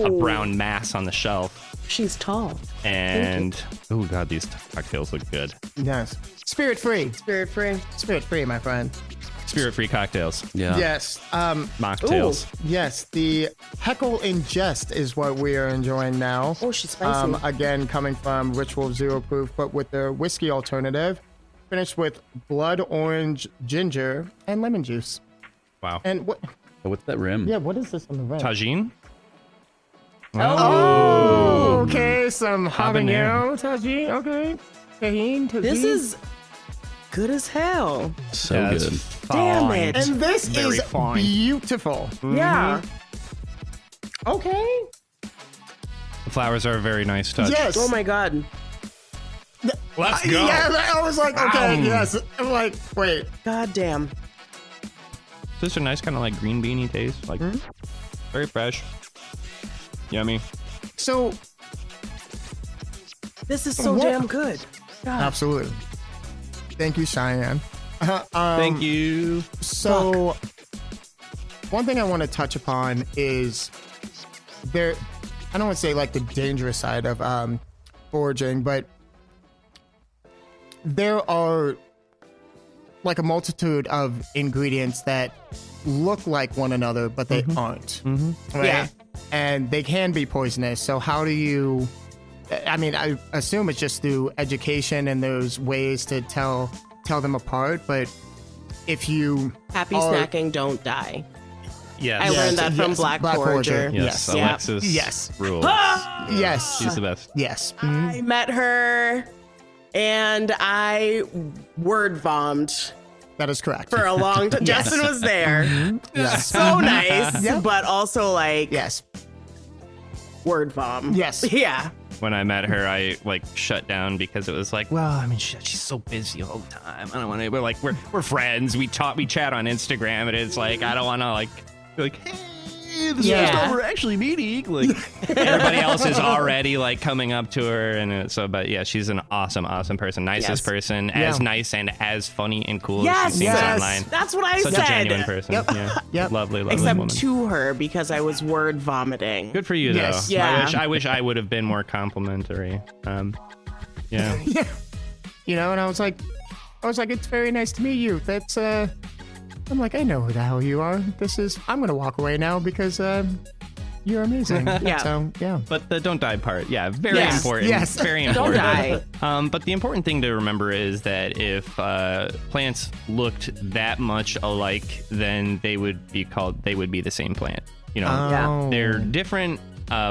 a brown mass on the shelf. She's tall. And, oh God, these cocktails look good. Yes. Spirit free. Spirit free. Spirit free, my friend. Spirit-free cocktails. Yeah. Yes. Mocktails. Yes. The Heckle Ingest is what we are enjoying now. Oh, she's spicy. Again, coming from Ritual Zero Proof, but with the whiskey alternative, finished with blood orange, ginger, and lemon juice. Wow. And what? What's that rim? Yeah, what is this on the rim? Tagine? Oh, okay. Some Habanero. habanero tagine. Okay. Tahine. This is good as hell. So Yeah, it's good. Damn fine. it. And this Very is fine. beautiful. Yeah. Okay. The flowers are a very nice touch. Yes. Oh my God. Let's go. Yeah, I was like, okay, Ow. yes. I'm like, wait. God damn. Just a nice kind of like green beanie taste. Like very fresh. Yummy. So, This is so What? damn good. God. absolutely. Thank you, Cheyenne. Thank you. So, one thing I want to touch upon is there, I don't want to say like the dangerous side of foraging, but there are like a multitude of ingredients that look like one another, but they aren't. Right? Yeah. And they can be poisonous. So how do you? I mean, I assume it's just through education and those ways to tell them apart. But if you Happy are- snacking, don't die. Yes. I learned that from yes, Black Black Forager. Forager. Yes. Yes. Alexis Yes. rules. yes, She's the best. yes, I met her and I word bombed that is correct. for a long time. Justin was there. Yes. So nice, Yep. but also like Yes, word bomb. Yes. Yeah. When I met her, I like shut down because it was like, well, I mean, she's so busy all the time. I don't want to. We're like, we're friends. We chat on Instagram, and it's like I don't want to like be like, hey, this Yeah. is what we're actually meeting. Like everybody else is already like coming up to her, and but yeah, she's an awesome person, nicest Yes. person, Yeah. as nice and as funny and cool as Yes. she seems Yes. online. That's what I Such said. a genuine person. Yep. Yeah. Yep. Lovely Except woman. to her because I was word vomiting. Good for you, Yes. though. Yeah. I wish I would have been more complimentary. Yeah. yeah. You know, and I was like, it's very nice to meet you. That's I'm like, I know who the hell you are. I'm gonna walk away now because you're amazing. Yeah. So yeah. But the don't die part, yeah, very Yes. important. Yes. Very Don't important. die. But the important thing to remember is that if plants looked that much alike, then they would be the same plant. You know, Oh. they're different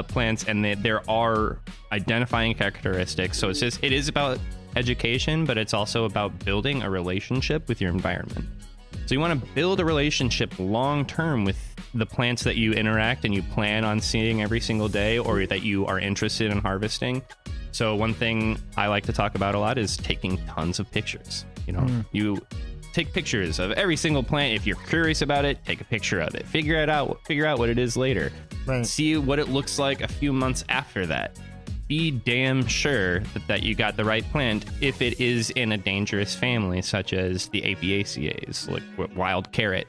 plants, and there are identifying characteristics. So it is about education, but it's also about building a relationship with your environment. So you want to build a relationship long term with the plants that you interact and you plan on seeing every single day, or that you are interested in harvesting. So one thing I like to talk about a lot is taking tons of pictures. You know, you take pictures of every single plant. If you're curious about it, take a picture of it. Figure out what it is later. Right. See what it looks like a few months after that. Be damn sure that you got the right plant if it is in a dangerous family, such as the Apiaceae, like wild carrot.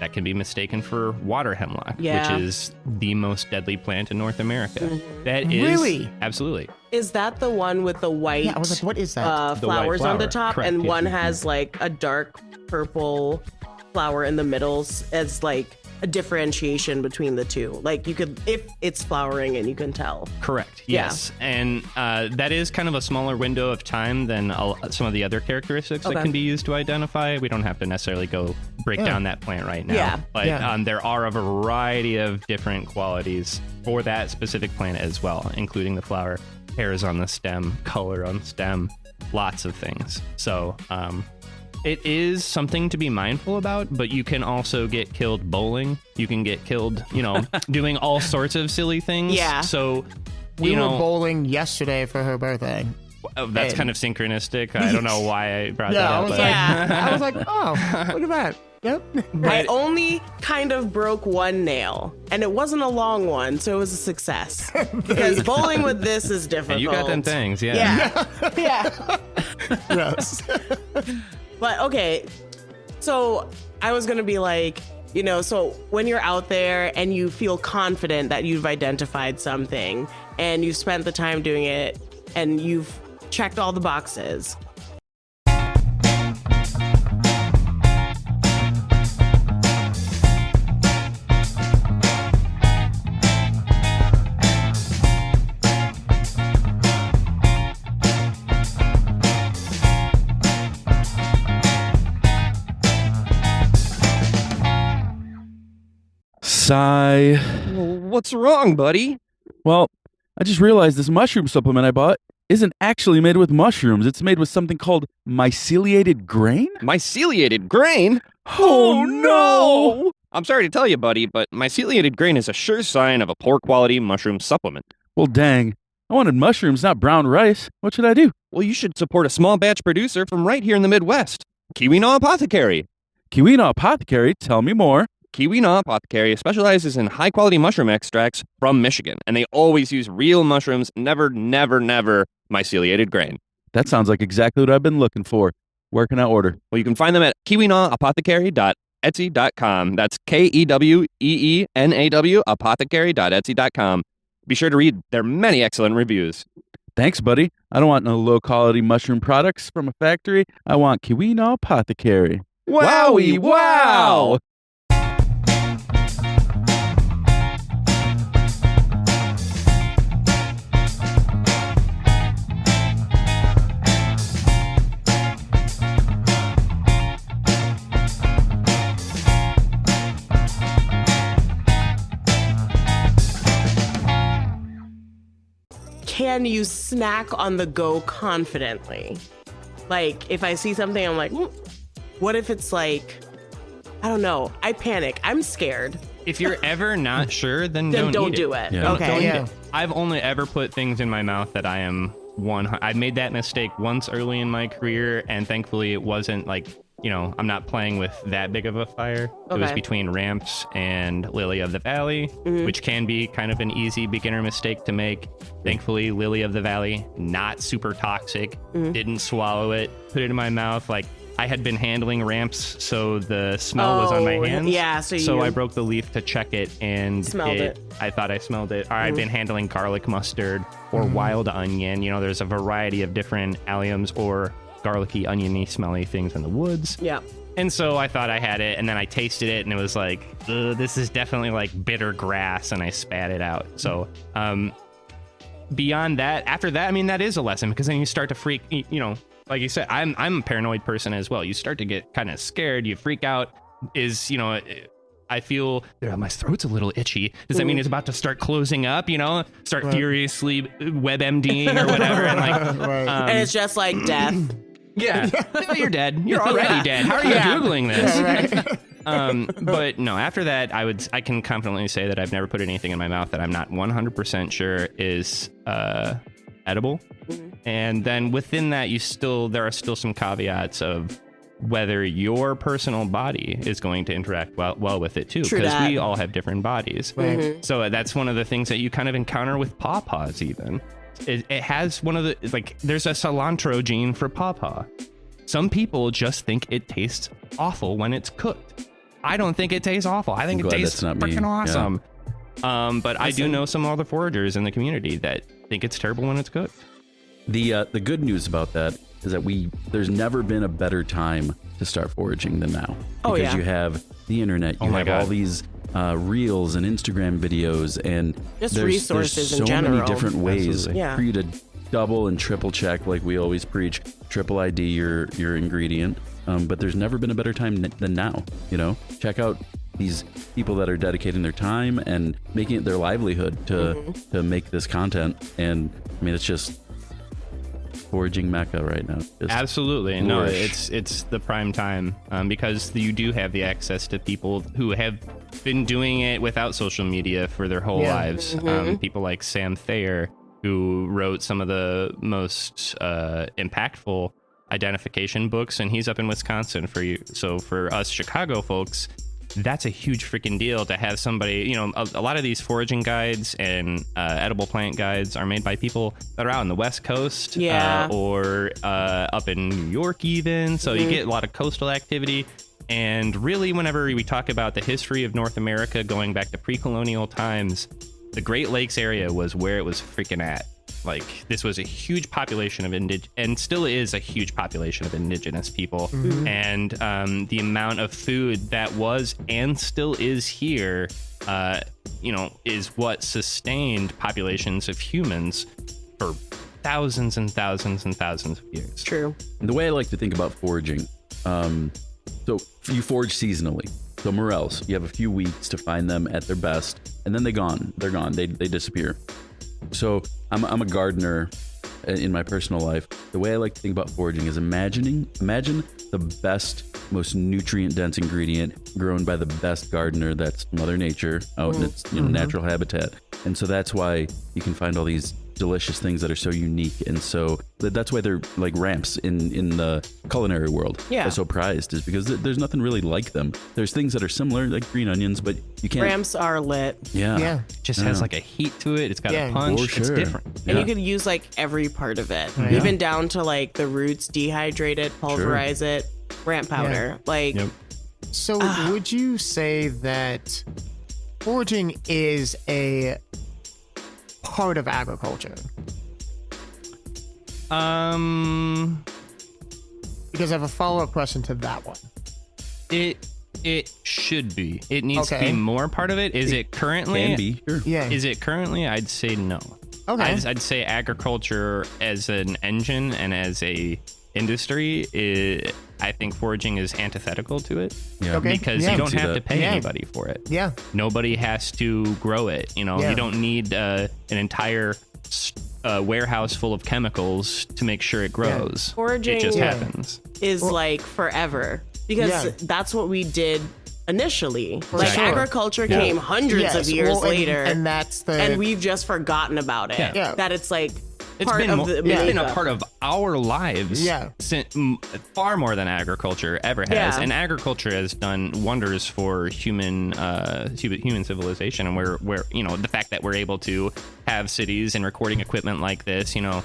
That can be mistaken for water hemlock, Yeah. which is the most deadly plant in North America. That is Really? Absolutely. Is that the one with the white, Yeah, I was like, what is that? The white flowers on the flower. top, Correct, and yeah. one has like a dark purple flower in the middle as like a differentiation between the two? Like you could, if it's flowering and you can tell. Correct. Yeah. Yes. And that is kind of a smaller window of time than some of the other characteristics that Okay. can be used to identify. We don't have to necessarily go break down that plant right now. Yeah. But Yeah. there are a variety of different qualities for that specific plant as well, including the flower, hairs on the stem, color on the stem, lots of things. So it is something to be mindful about, but you can also get killed bowling. You can get killed, doing all sorts of silly things. Yeah. So, we were bowling yesterday for her birthday. that's kind of synchronistic. I don't know why I brought that Yeah, I up. was but like, Yeah. I was like, oh, look at that. Yep. I only kind of broke one nail, and it wasn't a long one, so it was a success. Because bowling with this is difficult. and you got them things, yeah. Yeah. Yeah. Yes. But okay, so I was going to be like, so when you're out there and you feel confident that you've identified something and you've spent the time doing it and you've checked all the boxes. Sigh. What's wrong, buddy? Well, I just realized this mushroom supplement I bought isn't actually made with mushrooms. It's made with something called myceliated grain. Myceliated grain? Oh, no! I'm sorry to tell you, buddy, but myceliated grain is a sure sign of a poor quality mushroom supplement. Well, dang. I wanted mushrooms, not brown rice. What should I do? Well, you should support a small batch producer from right here in the Midwest. Keweenaw Apothecary. Keweenaw Apothecary, tell me more. Keweenaw Apothecary specializes in high-quality mushroom extracts from Michigan, and they always use real mushrooms, never myceliated grain. That sounds like exactly what I've been looking for. Where can I order? Well, you can find them at keweenawapothecary.etsy.com. That's KEWEENAW apothecary.etsy.com. Be sure to read their many excellent reviews. Thanks, buddy. I don't want no low-quality mushroom products from a factory. I want Kiwina Apothecary. Wowie wow! Can you snack on the go confidently? Like, if I see something, I'm like, what if it's like, I don't know. I panic. I'm scared. If you're ever not sure, then don't eat do it. Yeah. Okay. Don't eat Yeah. it. I've only ever put things in my mouth that I am I made that mistake once early in my career, and thankfully it wasn't like, I'm not playing with that big of a fire. It was Okay. between Ramps and Lily of the Valley, which can be kind of an easy beginner mistake to make. Thankfully, Lily of the Valley, not super toxic, didn't swallow it, put it in my mouth. Like, I had been handling Ramps, so the smell was on my hands. Yeah, so I broke the leaf to check it, and Smelled it. I thought I smelled it. Or I'd been handling garlic mustard or wild onion. There's a variety of different alliums or garlicky, oniony, smelly things in the woods. Yeah. And so I thought I had it, and then I tasted it, and it was like, this is definitely like bitter grass, and I spat it out. So beyond that, after that, I mean, that is a lesson, because then you start to freak, like you said, I'm a paranoid person as well. You start to get kind of scared. You freak out. I feel my throat's a little itchy. Does that mean it's about to start closing up? Start furiously WebMDing or whatever, and like, Right. And it's just like death. yeah, you're dead. You're already dead. How are you googling this? Right. But no, after that, I can confidently say that I've never put anything in my mouth that I'm not 100% sure is edible. And then within that, there are still some caveats of whether your personal body is going to interact well with it too, True because that. we all have different bodies. Right. So that's one of the things that you kind of encounter with pawpaws. Even it has one of the, like, there's a cilantro gene for pawpaw. Some people just think it tastes awful when it's cooked. I don't think it tastes awful. I think I'm it glad tastes that's not me. freaking awesome. But I do know some other foragers in the community that think it's terrible when it's cooked. The good news about that is that there's never been a better time to start foraging than now. Oh, Because yeah. you have the internet, you my have God. all these reels and Instagram videos, and Just there's resources so in general. many different ways Absolutely. Yeah. for you to double and triple check, like we always preach, triple ID your ingredient. But there's never been a better time than now. Check out these people that are dedicating their time and making it their livelihood to make this content. And I mean, it's just foraging mecca right now. Just Absolutely. No, flourish. it's the prime time, because you do have the access to people who have been doing it without social media for their whole lives. People like Sam Thayer, who wrote some of the most impactful identification books, and he's up in Wisconsin for you. So for us Chicago folks, that's a huge freaking deal to have somebody, a lot of these foraging guides and edible plant guides are made by people that are out on the West Coast, or up in New York even. So you get a lot of coastal activity. And really, whenever we talk about the history of North America going back to pre-colonial times, the Great Lakes area was where it was freaking at. Like, this was a huge population of and still is a huge population of indigenous people. And the amount of food that was and still is here, is what sustained populations of humans for thousands and thousands and thousands of years. True. And the way I like to think about foraging, so you forage seasonally. So morels, you have a few weeks to find them at their best, and then they're gone. They disappear. So I'm a gardener in my personal life. The way I like to think about foraging is imagine the best, most nutrient-dense ingredient grown by the best gardener. That's Mother Nature out in its natural habitat. And so that's why you can find all these delicious things that are so unique, and so that's why they're like ramps in the culinary world. Yeah. are so prized, is because there's nothing really like them. There's things that are similar, like green onions, but you can't. Ramps are lit. Yeah. Yeah. Just has like a heat to it. It's got Yeah, a punch. for sure. It's different. And Yeah. you could use like every part of it, Yeah. even down to like the roots, dehydrate it, pulverize it, ramp powder. Like, Yep. So would you say that foraging is a part of agriculture? Because I have a follow-up question to that one. It should be. It needs to Okay. be more part of it. Is it currently? Can be. Sure. Yeah. Is it currently? I'd say no. Okay. I'd say agriculture as an engine and as a industry, I think foraging is antithetical to it. Yeah. Okay. Because Yeah. you don't See have that. to pay Yeah. anybody for it. Yeah. Nobody has to grow it. You know, Yeah. you don't need an entire warehouse full of chemicals to make sure it grows. Foraging It just Yeah. happens. is like forever because Yeah. that's what we did initially. Like sure. agriculture came hundreds Yes, of years well, and- later, and that's the and we've just forgotten about it. Yeah. That it's like It's part been, of the it's been a makeup. part of our lives Yeah. far more than agriculture ever has. Yeah. And agriculture has done wonders for human civilization. And where you know, the fact that we're able to have cities and recording equipment like this, you know,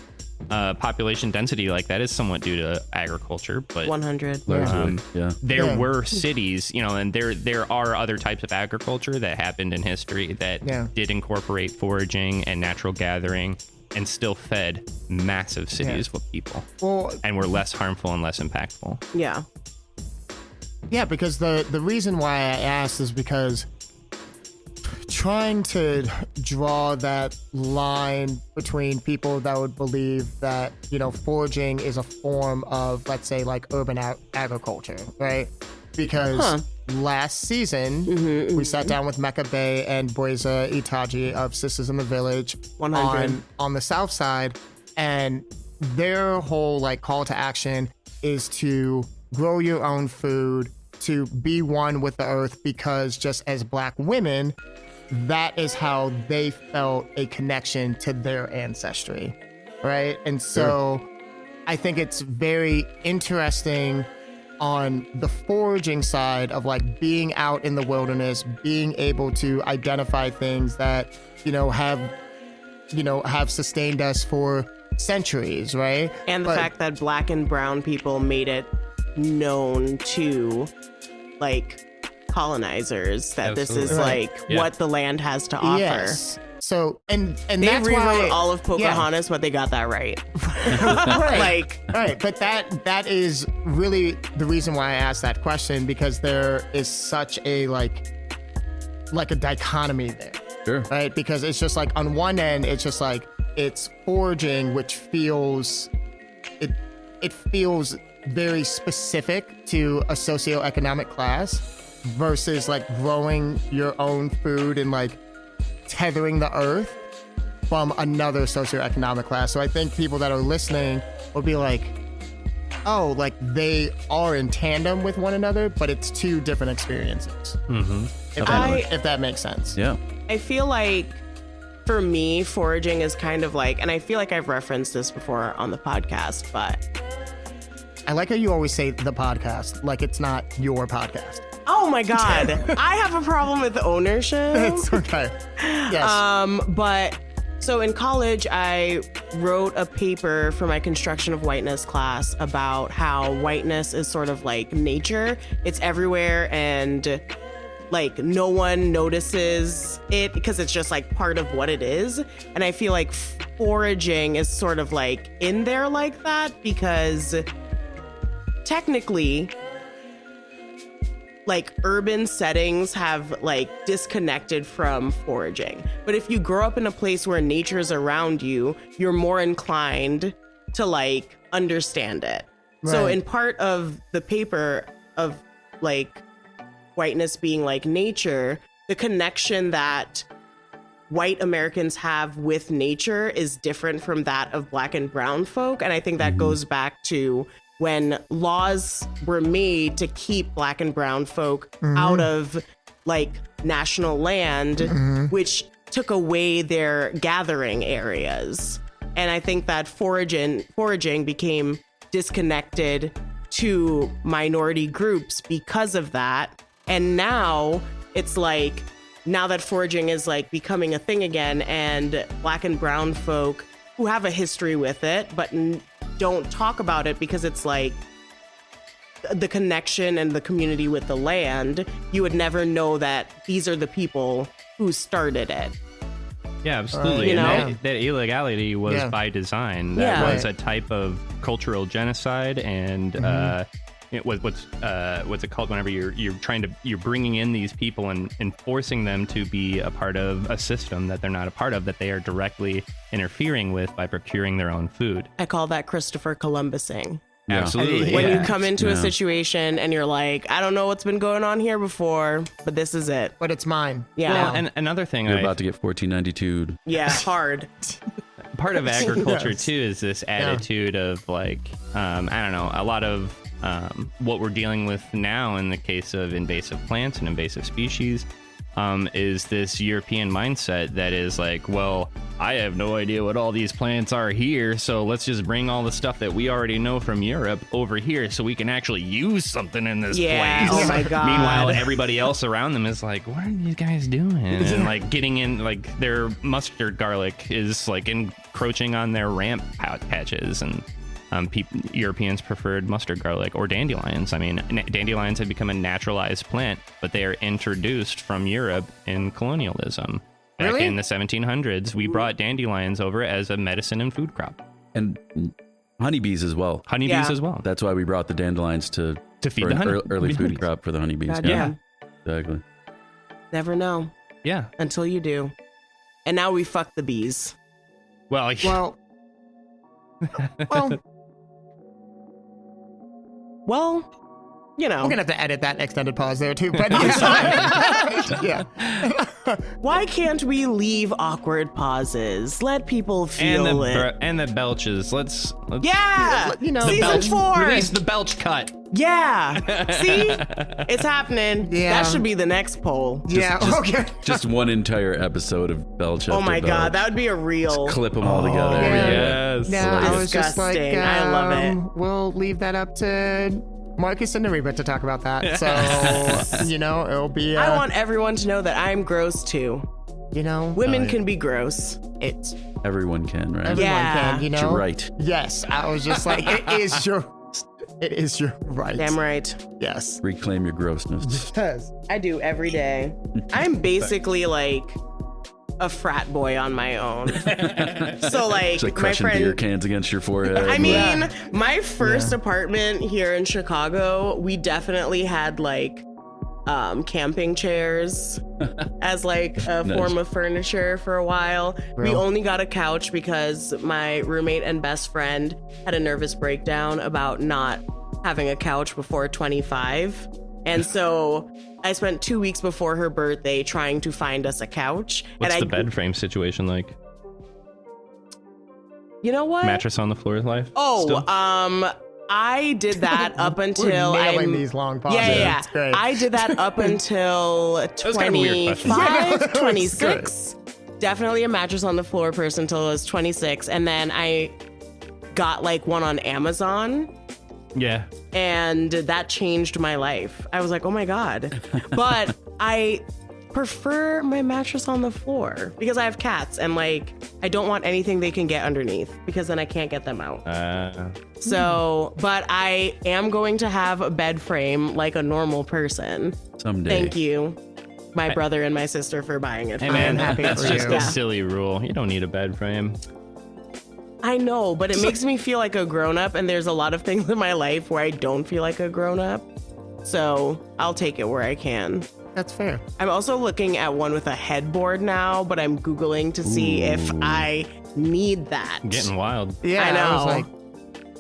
population density like that is somewhat due to agriculture. But 100. Largely. Yeah. there Yeah. were cities, you know, and there are other types of agriculture that happened in history that Yeah. did incorporate foraging and natural gathering and still fed massive cities with people well, and were less harmful and less impactful. Yeah. yeah, because the reason why I asked is because trying to draw that line between people that would believe that, you know, foraging is a form of, let's say, like urban agriculture, right? Because last season, we sat down with Mecca Bay and Boyza Itaji of Sisters in the Village 100. on the south side, and their whole like call to action is to grow your own food, to be one with the earth, because just as Black women, that is how they felt a connection to their ancestry, right? And so I think it's very interesting on the foraging side of like being out in the wilderness, being able to identify things that, you know, have sustained us for centuries, right? And the fact that Black and brown people made it known to like colonizers that this is Absolutely. like Yeah. what the land has to offer. Yes. So and They that's rewrote why all of Pocahontas, but they got that right. right. Like, Right, but that is really the reason why I asked that question, because there is such a like a dichotomy there, Sure. right? Because it's just like on one end, it's just like it's foraging, which feels it feels very specific to a socioeconomic class, versus like growing your own food and like tethering the earth from another socioeconomic class. So I think people that are listening will be like, oh, like they are in tandem with one another, but it's two different experiences. If that makes sense. Yeah. I feel like for me, foraging is kind of like, and I feel like I've referenced this before on the podcast, but I like how you always say the podcast, like it's not your podcast. oh my God, I have a problem with ownership. It's okay. Yes. But so in college, I wrote a paper for my construction of whiteness class about how whiteness is sort of like nature. It's everywhere and like no one notices it because it's just like part of what it is. And I feel like foraging is sort of like in there like that because technically like urban settings have like disconnected from foraging. But if you grow up in a place where nature's around you, you're more inclined to like understand it. So Right. in part of the paper of like whiteness being like nature, the connection that white Americans have with nature is different from that of Black and brown folk. And I think that goes back to when laws were made to keep Black and brown folk out of like national land, which took away their gathering areas. And I think that foraging became disconnected to minority groups because of that. And now it's like, now that foraging is like becoming a thing again, and Black and brown folk who have a history with it, but don't talk about it because it's like the connection and the community with the land, you would never know that these are the people who started it. Yeah, absolutely. You And know? that illegality was by design. That Yeah. was a type of cultural genocide, and what's it called? Whenever you're bringing in these people and forcing them to be a part of a system that they're not a part of, that they are directly interfering with by procuring their own food. I call that Christopher Columbusing. Yeah. Absolutely. When yeah. you come into a situation and you're like, I don't know what's been going on here before, but this is it. But it's mine. Yeah. Well, and another thing, You're about to get 1492'd. Yeah, hard. part of agriculture Yes. too is this attitude of like, I don't know, a lot of what we're dealing with now in the case of invasive plants and invasive species is this European mindset that is like, well, I have no idea what all these plants are here, so let's just bring all the stuff that we already know from Europe over here so we can actually use something in this Yeah, place. oh my God. Meanwhile, everybody else around them is like, what are these guys doing? And like getting in, like their mustard garlic is like encroaching on their ramp patches, and Europeans preferred mustard garlic or dandelions. I mean, dandelions had become a naturalized plant, but they are introduced from Europe in colonialism. Back Really? in the 1700s, we brought dandelions over as a medicine and food crop. And honeybees as well. Honeybees Yeah. as well. That's why we brought the dandelions to feed for the an honey. early feed food honeybees. crop for the honeybees. God Yeah, damn. exactly. Never know Yeah. until you do. And now we fuck the bees. Well, Well, well, Well, you know. we're gonna have to edit that extended pause there too. But yeah, Why can't we leave awkward pauses? Let people feel it. and the belches. Let's Yeah, you know, season belch- 4. release the belch cut. Yeah, see, it's happening. Yeah. That should be the next poll. yeah. Okay. Just one entire episode of Belch. Oh after my God, Belch. that would be a real. Clip them all together. yeah. Yes. No, I was just like, Disgusting. I love it. We'll leave that up to Marcus and Nariba to talk about that. So, you know, it'll be. I want everyone to know that I'm gross too. you know, Women can be gross. it's Everyone can, right? everyone Yeah. can. You You're know, right. Yes, I was just like, it is your right. Damn right. Yes. Reclaim your grossness. Yes. I do every day. I'm basically like a frat boy on my own. So like, It's like my crushing beer friend. cans against your forehead. I mean, Yeah. my first apartment here in Chicago, we definitely had like camping chairs as like a Nice. form of furniture for a while. We Real. only got a couch because my roommate and best friend had a nervous breakdown about not having a couch before 25. And so I spent 2 weeks before her birthday trying to find us a couch. What's and the bed frame situation like? You know what? Mattress on the floor is life? Oh, Still? I did that up until We're nailing I'm these long pauses. yeah. It's great. I did that up until was kind of a weird question. 25, 26. Definitely a mattress on the floor person until I was 26. And then I got like one on Amazon, Yeah. and that changed my life. I was like, oh my God. But I prefer my mattress on the floor because I have cats, and like I don't want anything they can get underneath because then I can't get them out. So, but I am going to have a bed frame like a normal person. Someday. Thank you, my brother and my sister, for buying it. Hey for me. man, happy that's for just you. a silly rule. You don't need a bed frame. I know, but it makes me feel like a grown up, and there's a lot of things in my life where I don't feel like a grown up. So I'll take it where I can. That's fair. I'm also looking at one with a headboard now, but I'm Googling to see if I need that. Getting wild. Yeah, I know. I was like,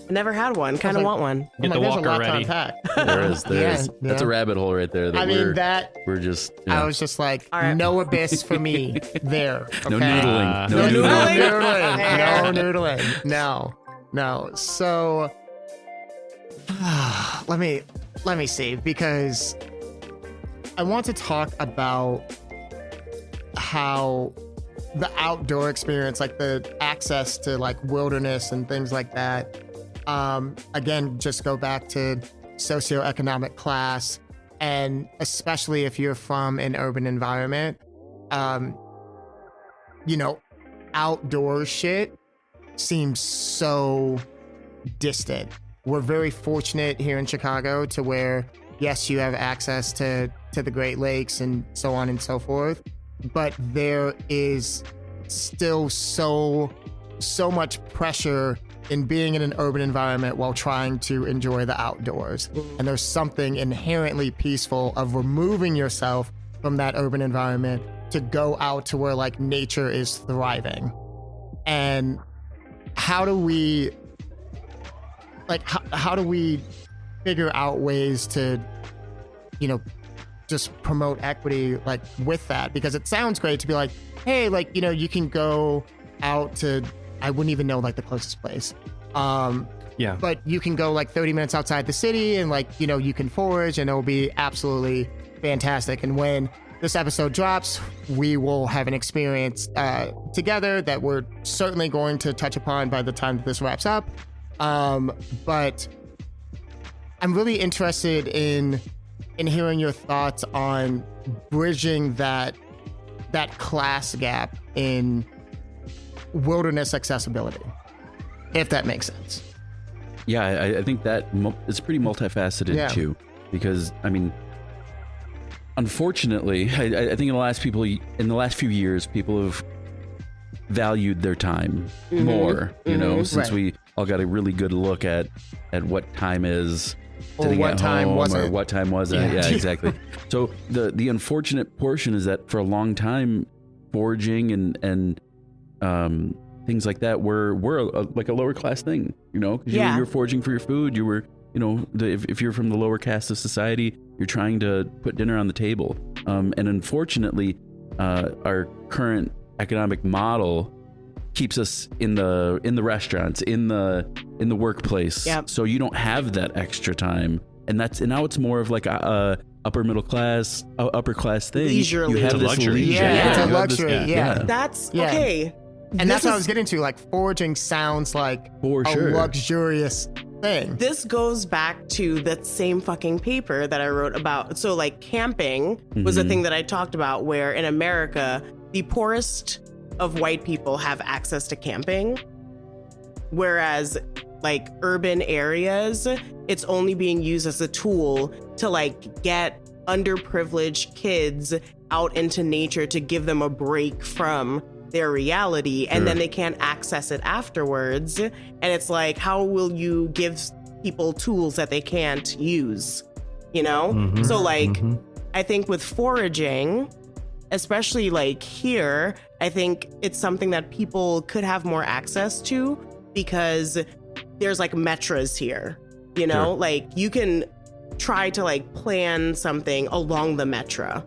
I never had one. Kind of like- want one. Get I'm the like, there's a walker lot to ready. unpack. There is. Yeah, That's yeah. a rabbit hole right there. That I mean, that we're just. I was just like, All right. no abyss for me there. no okay? noodling. No No noodling. noodling. No noodling. No. So let me see, because I want to talk about how the outdoor experience, like the access to like wilderness and things like that. Again, just go back to socioeconomic class, and especially if you're from an urban environment, you know, outdoor shit seems so distant. We're very fortunate here in Chicago to where, yes, you have access to the Great Lakes and so on and so forth, but there is still so much pressure in being in an urban environment while trying to enjoy the outdoors. And there's something inherently peaceful of removing yourself from that urban environment to go out to where like nature is thriving. And how do we how do we figure out ways to, you know, just promote equity like with that? Because it sounds great to be like, hey, like, you know, you can go out to, I wouldn't even know like the closest place. Yeah. But you can go like 30 minutes outside the city and like, you know, you can forage and it'll be absolutely fantastic. And when this episode drops, we will have an experience together that we're certainly going to touch upon by the time that this wraps up. But I'm really interested in hearing your thoughts on bridging that class gap in wilderness accessibility, if that makes sense. Yeah, I think that it's pretty multifaceted too, because I mean, unfortunately, I think in the last few years, people have valued their time more, you know, since we all got a really good look at what time is sitting what at time home, was or it? what time was it. Yeah, exactly. So the unfortunate portion is that for a long time, foraging and things like that were like a lower class thing, you know, because you were foraging for your food. You were, you know, if you're from the lower caste of society, you're trying to put dinner on the table. And unfortunately, our current economic model keeps us in the restaurants, in the workplace. Yep. So you don't have that extra time, and now it's more of like a upper middle class, upper class thing. Leisurely. You have It's a this luxury. leisure. Yeah, it's a You have this- luxury. Yeah. That's Yeah. okay. And that's This what I is- was getting to. Like, foraging sounds like For a sure. luxurious thing. This goes back to that same fucking paper that I wrote about. So, like, camping was a thing that I talked about, where in America, the poorest of white people have access to camping, whereas, like, urban areas, it's only being used as a tool to, like, get underprivileged kids out into nature to give them a break from their reality, and then they can't access it afterwards. And it's like, how will you give people tools that they can't use, you know? So like, I think with foraging, especially like here, I think it's something that people could have more access to, because there's like metras here, you know? Like, you can try to like plan something along the metra,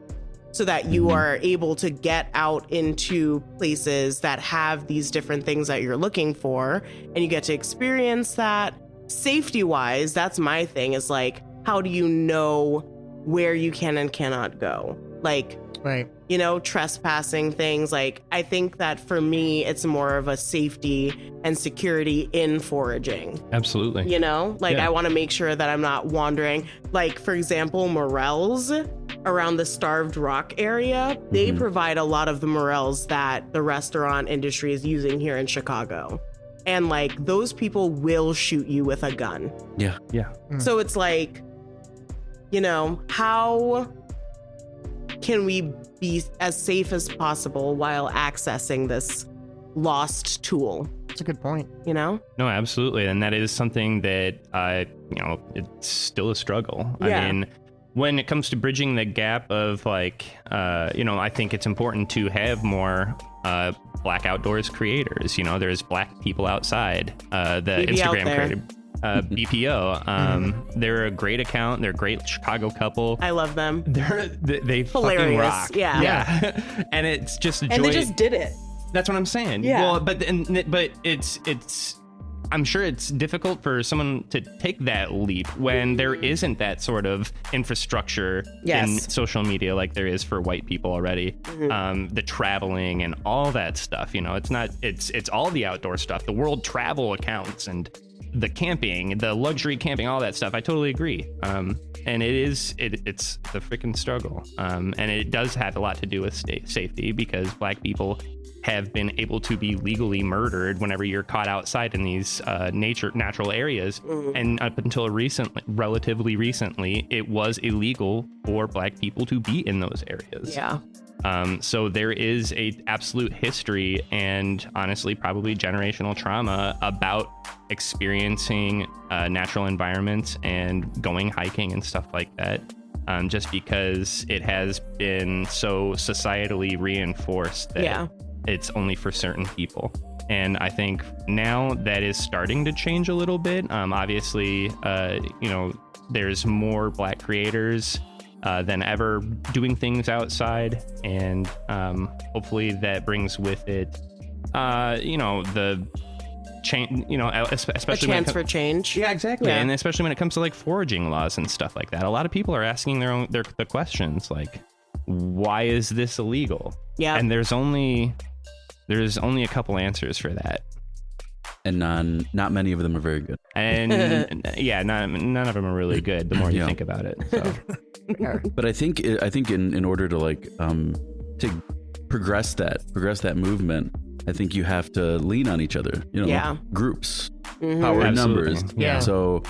so that you are able to get out into places that have these different things that you're looking for, and you get to experience that. Safety wise, that's my thing, is like, how do you know where you can and cannot go? Like, Right. you know, trespassing things. Like, I think that for me, it's more of a safety and security in foraging. Absolutely. You know, like, Yeah. I want to make sure that I'm not wandering. Like, for example, morels around the Starved Rock area, they provide a lot of the morels that the restaurant industry is using here in Chicago. And like, those people will shoot you with a gun. Yeah. Yeah. So it's like, you know, how can we be as safe as possible while accessing this lost tool, That's a good point. you know? No, absolutely. And that is something that, you know, it's still a struggle. Yeah. I mean, when it comes to bridging the gap of like, you know, I think it's important to have more Black outdoors creators. You know, there's Black people outside, the Maybe out Instagram there. creator. BPO. They're a great account. They're a great Chicago couple. I love them. They fucking Hilarious. rock. Yeah. And it's just a joy. And they just did it. That's what I'm saying. Yeah. Well, but it's I'm sure it's difficult for someone to take that leap when there isn't that sort of infrastructure in Yes. social media like there is for white people already. The traveling and all that stuff, you know, it's all the outdoor stuff, the world travel accounts and the camping, the luxury camping, all that stuff. I totally agree. And it's the freaking struggle. And it does have a lot to do with safety, because Black people have been able to be legally murdered whenever you're caught outside in these natural areas. And up until relatively recently, it was illegal for Black people to be in those areas. Yeah. So there is a absolute history and honestly probably generational trauma about experiencing natural environments and going hiking and stuff like that, just because it has been so societally reinforced that it's only for certain people. And I think now that is starting to change a little bit. Obviously, there's more Black creators than ever doing things outside, and hopefully that brings with it, the change. Especially a chance for change. Yeah, exactly. Yeah. And especially when it comes to like foraging laws and stuff like that, a lot of people are asking the questions like, why is this illegal? Yeah, and there's only a couple answers for that. And not many of them are very good. And none of them are really good the more you think about it. So. But I think in order to to progress that movement, I think you have to lean on each other. Groups, power in numbers. Yeah. So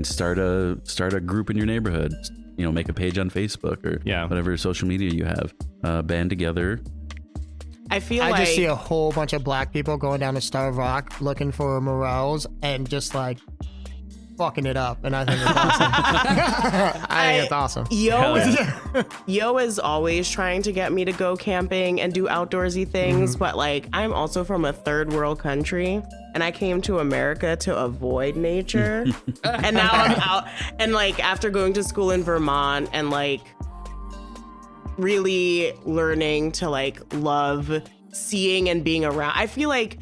start a group in your neighborhood. Make a page on Facebook or whatever social media you have. Band together. I just see a whole bunch of Black people going down to Starved Rock looking for morels and just like fucking it up, and I think it's awesome. I think it's awesome. Yo is always trying to get me to go camping and do outdoorsy things, but like I'm also from a third world country, and I came to America to avoid nature, and now I'm out. And like after going to school in Vermont and like really learning to like love seeing and being around, I feel like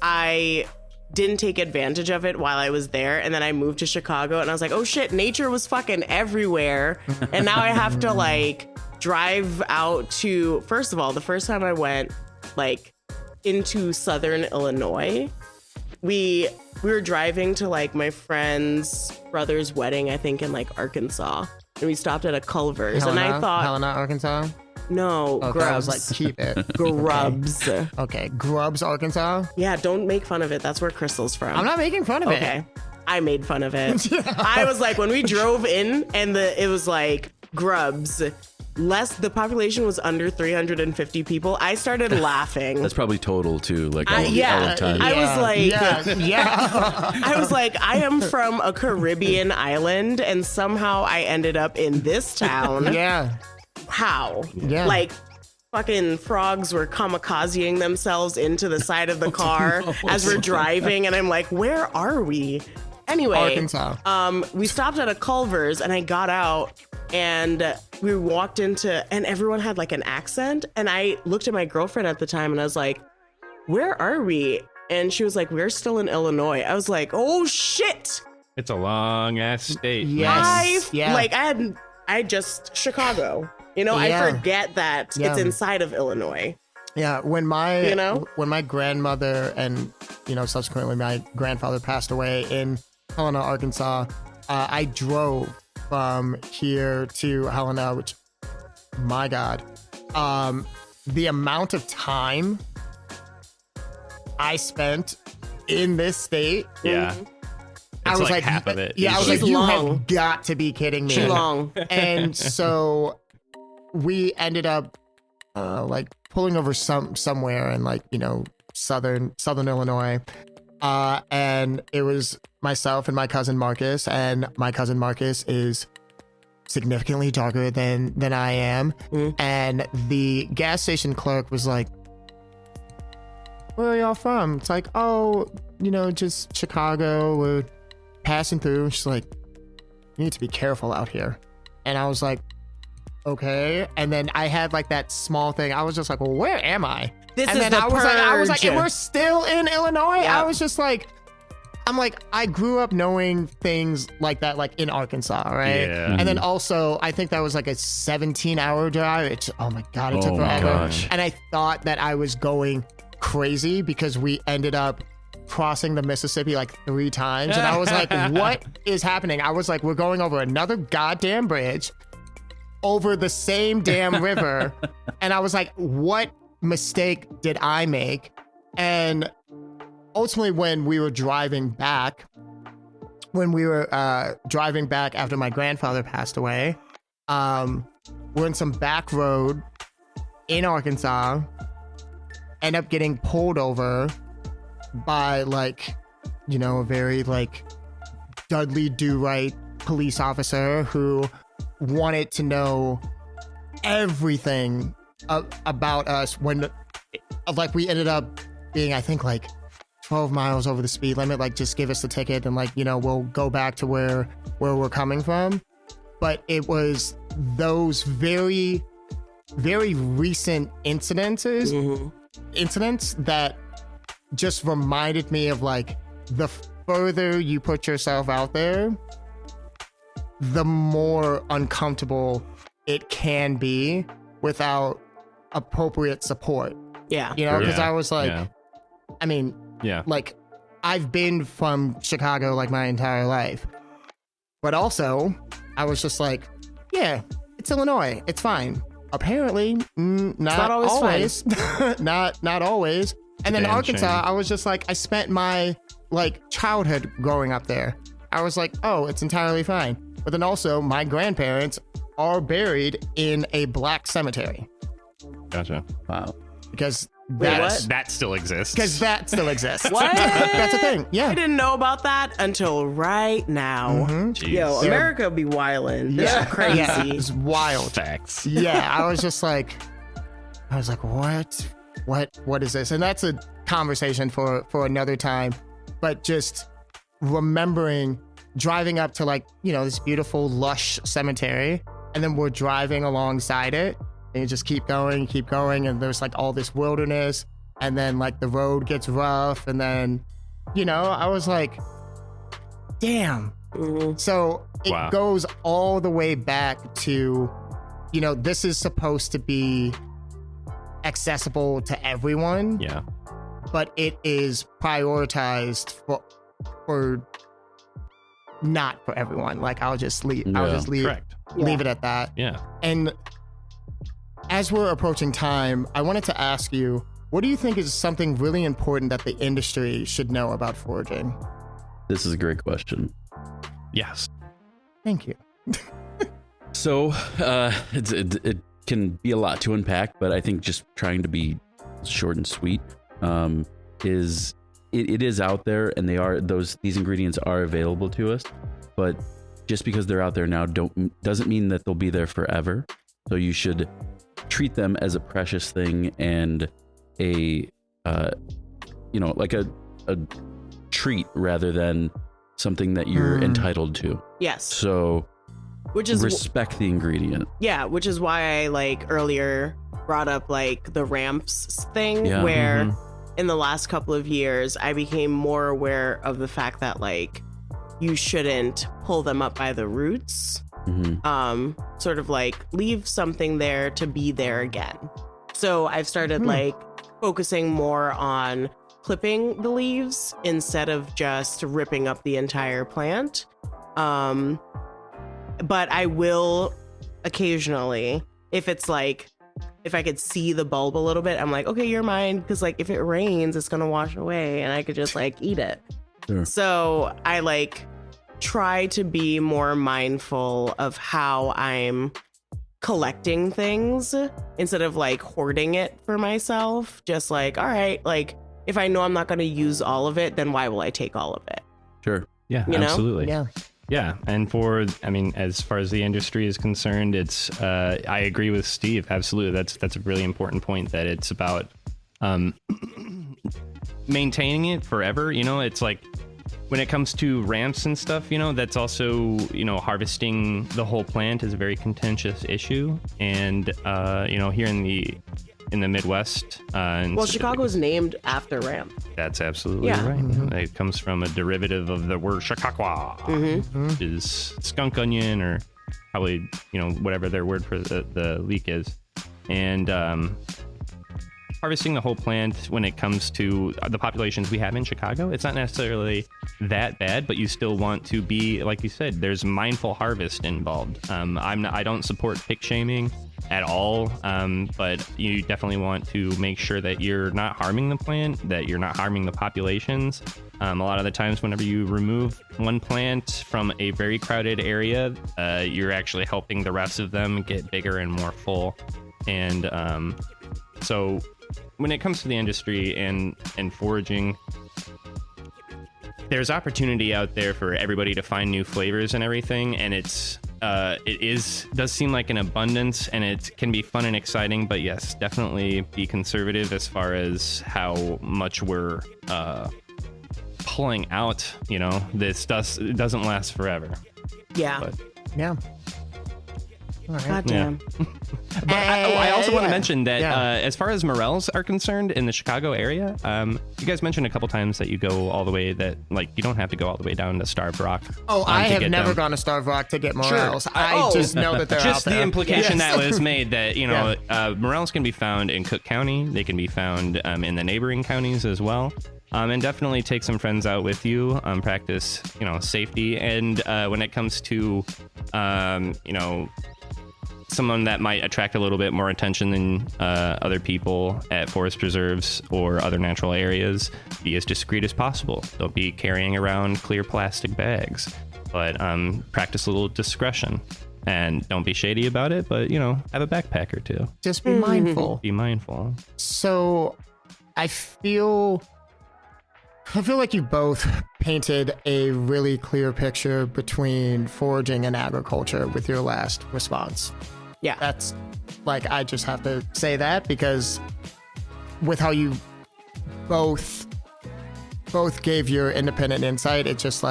I didn't take advantage of it while I was there, and then I moved to Chicago and I was like, oh shit, nature was fucking everywhere. And now I have to like drive out to, first of all, the first time I went like into southern Illinois, we were driving to like my friend's brother's wedding, I think in like Arkansas, and we stopped at a Culver's. And I thought, Helena, Arkansas? No, okay, Grubs. I was like, keep it. Grubs. Okay, Grubs, Arkansas? Yeah, don't make fun of it. That's where Crystal's from. I'm not making fun of it. Okay. I made fun of it. I was like, when we drove in and it was like Grubs, the population was under 350 people, I started laughing. That's probably total too, like all the time. I was like, I was like, I am from a Caribbean island and somehow I ended up in this town. Yeah. How? Yeah. Like fucking frogs were kamikazing themselves into the side of the car as we're driving, and I'm like, where are we? Anyway, Arkansas. We stopped at a Culver's and I got out and we walked into, and everyone had like an accent, and I looked at my girlfriend at the time and I was like, where are we? And she was like, we're still in Illinois. I was like, oh shit. It's a long ass state. Yes. I just Chicago. I forget that it's inside of Illinois. Yeah, when my grandmother and subsequently my grandfather passed away in Helena, Arkansas, I drove from here to Helena, which, my God, the amount of time I spent in this state. Yeah. I was like half of it. Yeah, I was like, you have got to be kidding me. Too long. And so we ended up like pulling over somewhere in like, southern Illinois. And it was myself and my cousin Marcus, and my cousin Marcus is significantly darker than I am. And the gas station clerk was like, where are y'all from? It's like, oh, just Chicago. We're passing through. She's like, you need to be careful out here. And I was like, okay. And then I had like that small thing. I was just like, well, where am I? I was like, and we're still in Illinois. Yeah. I was just like, I grew up knowing things like that, like in Arkansas, right? Yeah. And then also, I think that was like a 17-hour drive. Oh my God, it took forever. Gosh. And I thought that I was going crazy because we ended up crossing the Mississippi like 3 times. And I was like, what is happening? I was like, we're going over another goddamn bridge over the same damn river. And I was like, what mistake did I make? And ultimately, when we were driving back after my grandfather passed away, we're in some back road in Arkansas, end up getting pulled over by like, you know, a very like Dudley Do-Right police officer who wanted to know everything about us when like we ended up being, I think, like 12 miles over the speed limit. Like, just give us the ticket and like, you know, we'll go back to where we're coming from. But it was those very, very recent incidents that just reminded me of like, the further you put yourself out there, the more uncomfortable it can be without appropriate support. Yeah. You know, because I was like, I mean, like, I've been from Chicago like my entire life. But also, I was just like, yeah, it's Illinois. It's fine. Apparently, not always. not always. And then Arkansas, I was just like, I spent my like childhood growing up there. I was like, oh, it's entirely fine. But then also, my grandparents are buried in a black cemetery. Gotcha. Wow. Because that still exists. Because that still exists. What? That's a thing. Yeah. I didn't know about that until right now. Jeez. Yo, America be wildin'. This is crazy. Yeah, it's wild. Facts. Yeah, I was like, what is this? And that's a conversation for another time. But just remembering driving up to like, you know, this beautiful lush cemetery, and then we're driving alongside it, and you just keep going, and there's like all this wilderness, and then like the road gets rough, and then, you know, I was like, damn. So it goes all the way back to, you know, this is supposed to be accessible to everyone. Yeah. But it is prioritized for not for everyone. Like, I'll just leave it at that. Yeah. And as we're approaching time, I wanted to ask you, what do you think is something really important that the industry should know about foraging? This is a great question. Yes. Thank you. So it can be a lot to unpack, but I think just trying to be short and sweet is it is out there, and these ingredients are available to us, but just because they're out there now doesn't mean that they'll be there forever. So you should treat them as a precious thing and a like a treat rather than something that you're entitled to. Yes. So which is respect the ingredient. Yeah, which is why I like earlier brought up like the ramps thing, where in the last couple of years I became more aware of the fact that like you shouldn't pull them up by the roots. Sort of like leave something there to be there again. So I've started like focusing more on clipping the leaves instead of just ripping up the entire plant. But I will occasionally, if it's like, if I could see the bulb a little bit, I'm like, okay, you're mine. Because like if it rains, it's going to wash away and I could just like eat it. Sure. So I like try to be more mindful of how I'm collecting things instead of like hoarding it for myself. Just like, all right, like if I know I'm not going to use all of it, then why will I take all of it? Sure. Yeah, you absolutely. know? Yeah. And as far as the industry is concerned, it's, I agree with Steve. Absolutely. That's a really important point, that it's about, maintaining it forever. You know, it's like when it comes to ramps and stuff, you know, that's also, you know, harvesting the whole plant is a very contentious issue. And, you know, here in the Midwest. Well, Chicago is named after ramp. That's absolutely right. It comes from a derivative of the word Chicago, which is skunk onion, or probably, you know, whatever their word for the leek is. And harvesting the whole plant, when it comes to the populations we have in Chicago, it's not necessarily that bad, but you still want to be, like you said, there's mindful harvest involved. I don't support pick shaming at all, but you definitely want to make sure that you're not harming the plant, that you're not harming the populations. A lot of the times whenever you remove one plant from a very crowded area, you're actually helping the rest of them get bigger and more full. And So when it comes to the industry and foraging, there's opportunity out there for everybody to find new flavors and everything, and it does seem like an abundance, and it can be fun and exciting. But yes, definitely be conservative as far as how much we're pulling out. This doesn't last forever. Yeah. But, Yeah. All right. God damn. But I also want to mention that Yeah. as far as morels are concerned in the Chicago area, you guys mentioned a couple times that you go all the way you don't have to go all the way down to Starved Rock. I to have get never them. gone to Starved Rock to get morels. I just know that they're Just out there. the implication Yes. that was made that, morels can be found in Cook County. They can be found in the neighboring counties as well. And definitely take some friends out with you, practice, safety. And when it comes to, someone that might attract a little bit more attention than other people at forest preserves or other natural areas, be as discreet as possible. Don't be carrying around clear plastic bags, but practice a little discretion. And don't be shady about it, but, have a backpack or two. Just be mindful. Be mindful. So I feel like you both painted a really clear picture between foraging and agriculture with your last response. Yeah. That's I just have to say that because with how you both gave your independent insight, it just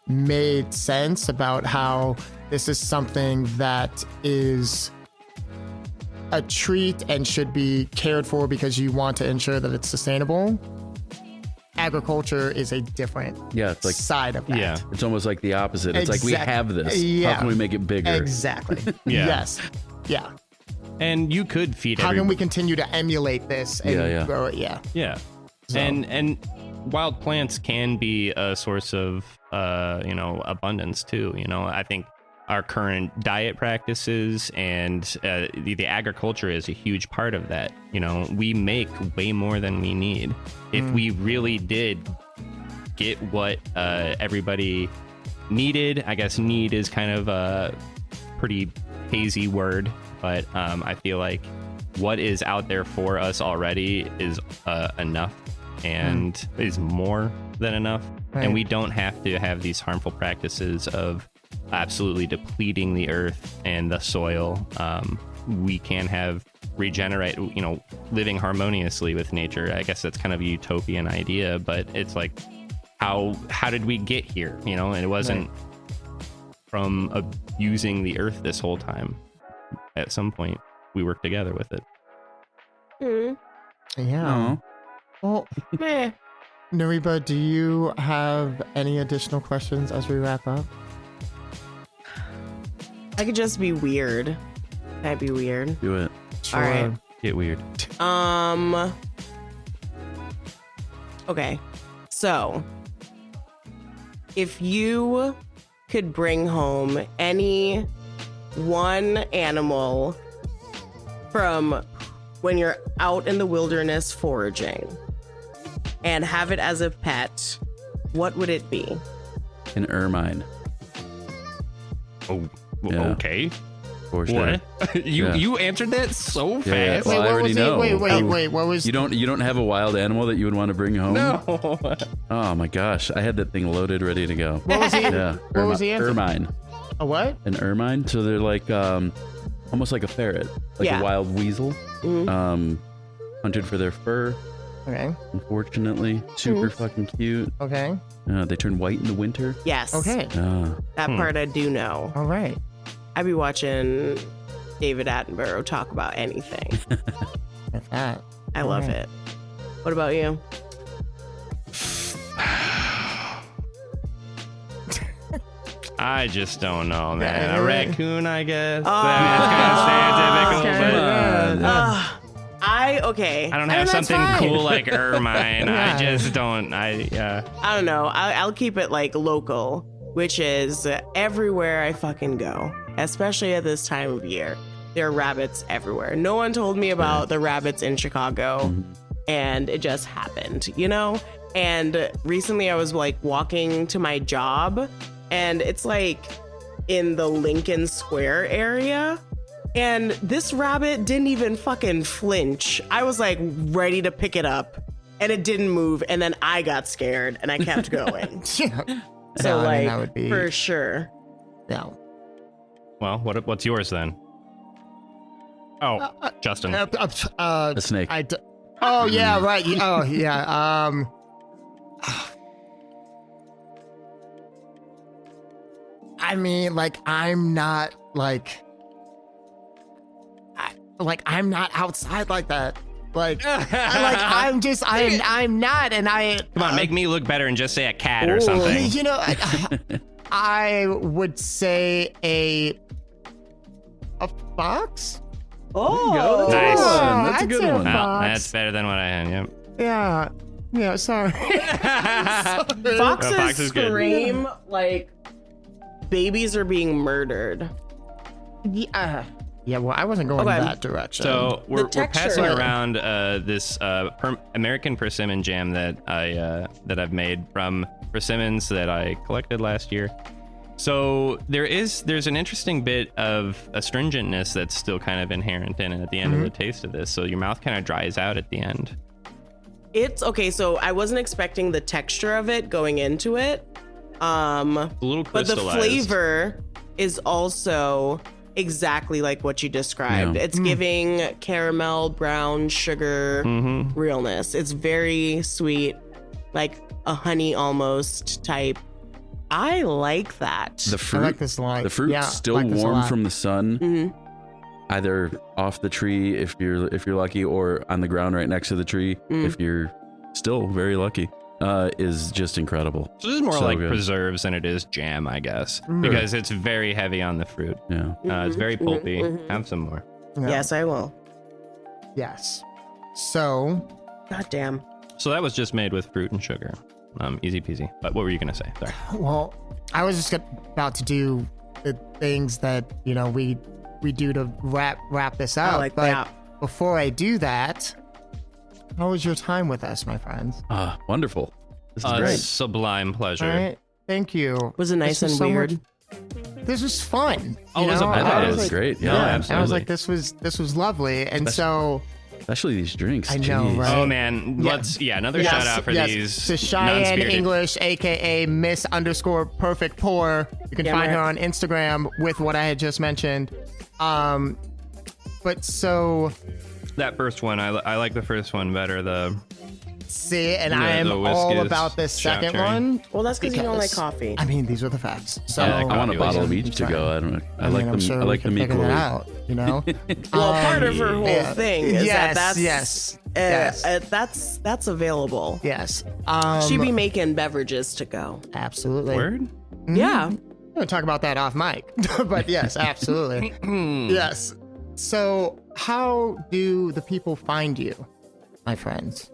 made sense about how this is something that is a treat and should be cared for because you want to ensure that it's sustainable. Agriculture is a different it's side of that. Yeah. It's almost like the opposite. It's like we have this. Yeah. How can we make it bigger? Exactly. Yeah. Yes. Yeah. And you could feed How can we continue to emulate this and grow it? Yeah. Yeah. So- And wild plants can be a source of abundance too. I think our current diet practices and the agriculture is a huge part of that. We make way more than we need. If we really did get what everybody needed, I guess need is kind of a pretty hazy word, but I feel like what is out there for us already is enough and is more than enough. Right. And we don't have to have these harmful practices of absolutely depleting the earth and the soil. We can have regenerate, living harmoniously with nature. I guess that's kind of a utopian idea, but it's how did we get here? And it wasn't from abusing the earth this whole time. At some point, we worked together with it. Yeah. Well, Meh. Nariba, do you have any additional questions as we wrap up? I could just be weird. Can I be weird? Do it. All right. Get weird. Okay. So, if you could bring home any one animal from when you're out in the wilderness foraging and have it as a pet, what would it be? An ermine. Oh, Yeah. okay. For sure. What? Yeah. You answered that so fast. Yeah. Well, I what already was know. Wait, what was... You don't have a wild animal that you would want to bring home? No. Oh my gosh, I had that thing loaded, ready to go. What was the, Yeah. what was the answer? Ermine. A what? An ermine. So they're almost like a ferret, like Yeah. a wild weasel. Mhm. Hunted for their fur. Okay. Unfortunately, super fucking cute. Okay. They turn white in the winter. Yes. Okay. That part I do know. All right. I'd be watching David Attenborough talk about anything. With that. I love right. it. What about you? I just don't know, man. Yeah. A raccoon, I guess. Oh. That's kind of stereotypical, but Okay. I don't And have that's something fine. cool like ermine. Yeah. I just don't. I don't know. I'll keep it local, which is everywhere I fucking go, especially at this time of year. There are rabbits everywhere. No one told me about the rabbits in Chicago, and it just happened, And recently I was walking to my job, and it's in the Lincoln Square area. And this rabbit didn't even fucking flinch. I was like ready to pick it up and it didn't move. And then I got scared and I kept going. Yeah. So I mean, like that would be, for sure. yeah. Well, what's yours then? Oh, Justin. A snake. Oh yeah, right. Oh yeah. I mean, like I'm not I'm not outside like that. I'm not, and I. Come on, make me look better and just say a cat or something. You know, I would say a fox. Oh, There you go. That's a I'd good say a one. No, fox. that's better than what I had. Yep. Yeah. Sorry. Foxes fox is good. scream like babies are being murdered. Yeah. Yeah. Well, I wasn't going Okay. that direction. So we're texture. passing around this American persimmon jam that I've made from persimmons that I collected last year. So there's an interesting bit of astringentness that's still kind of inherent in it at the end of the taste of this. So your mouth kind of dries out at the end. It's okay. So I wasn't expecting the texture of it going into it. A little But the crystallized. flavor is also exactly like what you described. Yeah. It's giving caramel, brown sugar realness. It's very sweet, like a honey almost type. I like that. The fruit, I like this a lot. the fruit's Yeah, still like this a warm lot. from the sun, Mhm. either off the tree if you're lucky, or on the ground right next to the tree if you're still very lucky. Is just incredible. So this is more So like good. preserves than it is jam, I guess, because it's very heavy on the fruit. Yeah. It's very pulpy. Have some more. Yeah. Yes, I will. Yes. So God damn. So that was just made with fruit and sugar. Easy peasy. But what were you gonna say? Sorry. Well, I was just about to do the things that we do to wrap this up. I like but that. before I do that, how was your time with us, my friends? Wonderful. This is great. Sublime pleasure. All right, thank you. Was it nice This was and so weird? This was fun. Oh, you it was a know? blast. I That was was like, great. No, Yeah. absolutely. I was like, this was lovely, and so Especially these drinks. I know, Jeez. right? Oh man, another Yes, shout out for yes, these to Cheyenne non-spirited. English, aka Miss_Perfect Pour. You can Damn find right. her on Instagram with what I had just mentioned. But so That first one, I like the first one better. see, and Yeah, I am the all whiskey is about this second shout cherry. one. Well, that's because you don't like Because- coffee. I mean, these are the facts. So Yeah, I want a coffee bottle was- of each to go. I don't know. I mean, like I'm them. sure I we like can them figure that equally. out. You know. Well, part of her whole yeah. thing is Yes, that yes, yes. that's available. Yes. She be making beverages to go. absolutely. Word? Yeah. I'm gonna talk about that off mic, but yes, absolutely. Yes. So, how do the people find you, my friends?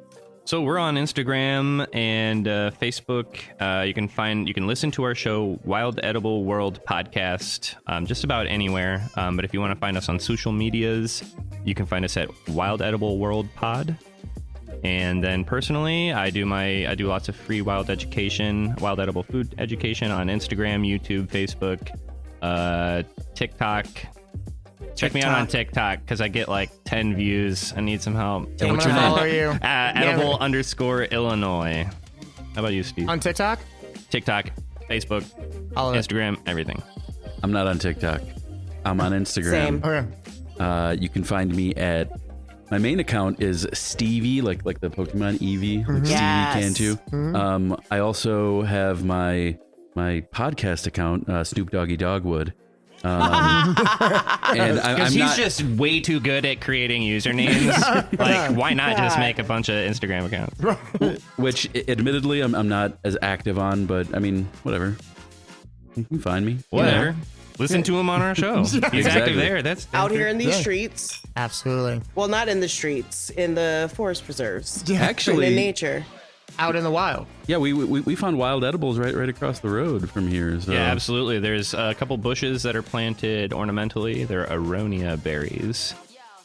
So we're on Instagram and Facebook. You can listen to our show, Wild Edible World Podcast, just about anywhere. But if you want to find us on social medias, you can find us at Wild Edible World Pod. And then personally, I do lots of free wild edible food education on Instagram, YouTube, Facebook, TikTok. Check me out on TikTok because I get like 10 views. I need some help. I'm What's gonna your name? follow you Edible_Illinois. How about you, Steve? on TikTok. TikTok, Facebook, Follow it. Instagram, everything. I'm not on TikTok. I'm on Instagram. Same. Okay. You can find me at my main account is Stevie, like the Pokemon Eevee, like Yes. Stevie Cantu. I also have my podcast account, Snoop Doggy Dogwood. And I'm He's not. just way too good at creating usernames. Like, why not just make a bunch of Instagram accounts? Which, admittedly, I'm not as active on, but I mean, whatever. You can find me. Whatever. Listen to him on our show. He's Exactly. active there. That's Out here in these Yeah. streets. Absolutely. Well, not in the streets, in the forest preserves. Yeah. In Actually, nature. Out in the wild. yeah, we found wild edibles right across the road from here. So. Yeah, absolutely. There's a couple bushes that are planted ornamentally. They're aronia berries.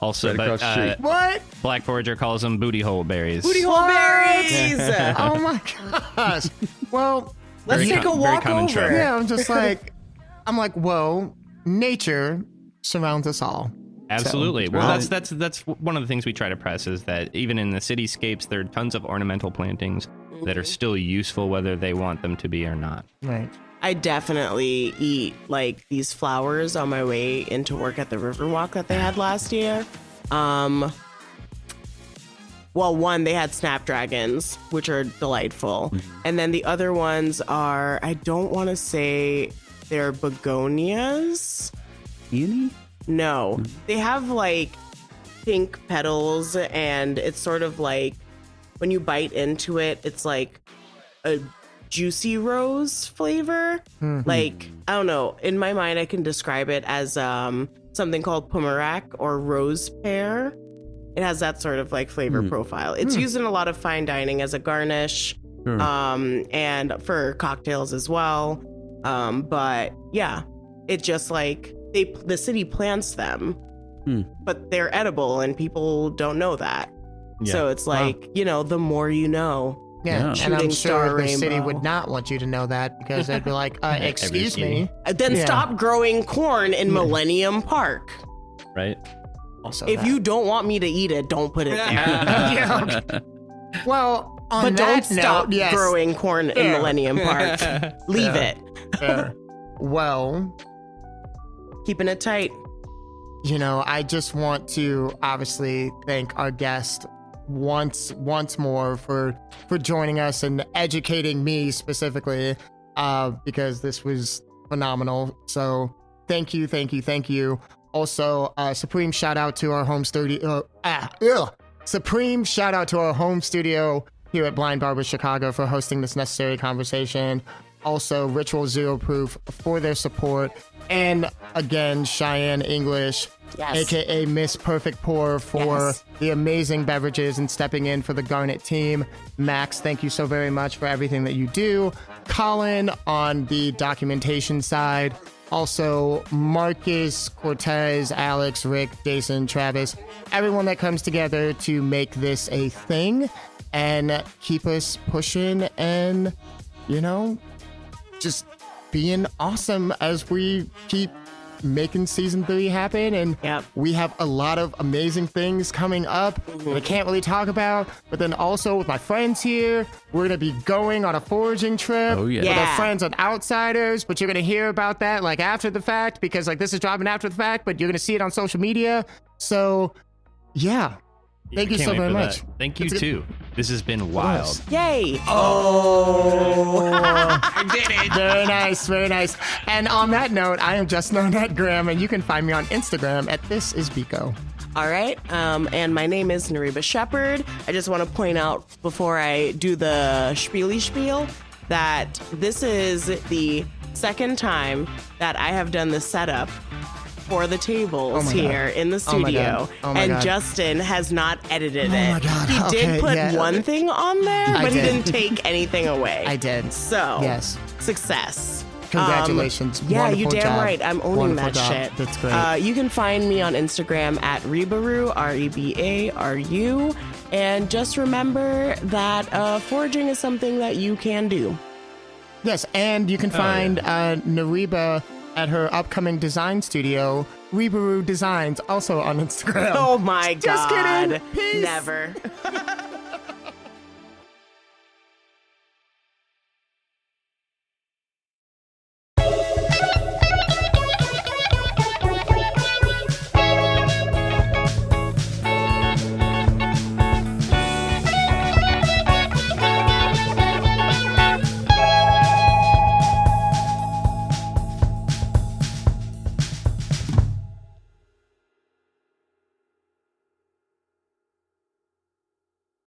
Also, Right across the street. What? Black Forager calls them booty hole berries. Booty hole berries! Oh my gosh. Well, Let's Very take a com- very walk common over. trope. yeah, I'm like, whoa, nature surrounds us all. Absolutely. So, Well, that's one of the things we try to press is that even in the cityscapes, there are tons of ornamental plantings that are still useful, whether they want them to be or not. right. I definitely eat like these flowers on my way into work at the Riverwalk that they had last year. Well, one, they had snapdragons, which are delightful. And then the other ones are, I don't want to say they're begonias. Peony? No, they have like pink petals, and it's sort of like when you bite into it, it's like a juicy rose flavor. Like, I don't know. In my mind, I can describe it as something called pomerac or rose pear. It has that sort of like flavor profile. It's used in a lot of fine dining as a garnish, and for cocktails as well. But yeah, it just like the city plants them, but they're edible and people don't know that. Yeah. So it's like, you know, the more you know. Yeah, and Shooting I'm star sure the city rainbow. would not want you to know that because they'd be like, excuse me. Then Yeah. stop growing corn in Millennium Park. Right? Also, If you don't want me to eat it, don't put it there. yeah, okay. Well, on But that don't stop note, yes, growing corn in Fair. Millennium Park. Leave Fair. it. fair. Well, Keeping it tight. you know, I just want to obviously thank our guest once more for joining us and educating me specifically, because this was phenomenal. So thank you. Also, supreme shout out to our home studio. Supreme shout out to our home studio here at Blind Barber Chicago for hosting this necessary conversation. Also, Ritual Zero Proof for their support. And again, Cheyenne English, Yes. aka Miss Perfect Pour, for Yes. the amazing beverages and stepping in for the Garnet team. Max, thank you so very much for everything that you do. Colin on the documentation side. Also, Marcus, Cortez, Alex, Rick, Jason, Travis, everyone that comes together to make this a thing and keep us pushing and, you know, just being awesome as we keep making season 3 happen. And Yep. we have a lot of amazing things coming up that I can't really talk about. But then also with my friends here, we're going to be going on a foraging trip Oh, yeah. with our Yeah. friends on Outsiders. But you're going to hear about that like after the fact, because like this is dropping after the fact, but you're going to see it on social media. So yeah. Thank you Can't so wait very for much. that. Thank you It's a- too. This has been wild. Yay. I did it. Very nice, very nice. And on that note, I am just known at Graham, and you can find me on Instagram at thisisbiko. All right. And my name is Nariba Shepherd. I just want to point out before I do the spiel that this is the second time that I have done the setup for the tables my here in the Oh my studio. God. Oh my and God. Justin has not edited Oh it. my God. He Okay, did put yeah. one thing on there, I but he did. didn't take anything away. I did. So, Yes. success. Congratulations. Yeah, you Wonderful damn job. right. I'm owning Wonderful that job. shit. That's great. You can find me on Instagram at Rebaru, REBARU. And just remember that foraging is something that you can do. Yes, and you can find Nariba at her upcoming design studio, Rebaru Designs, also on Instagram. Oh my Just God. kidding. Peace. Never.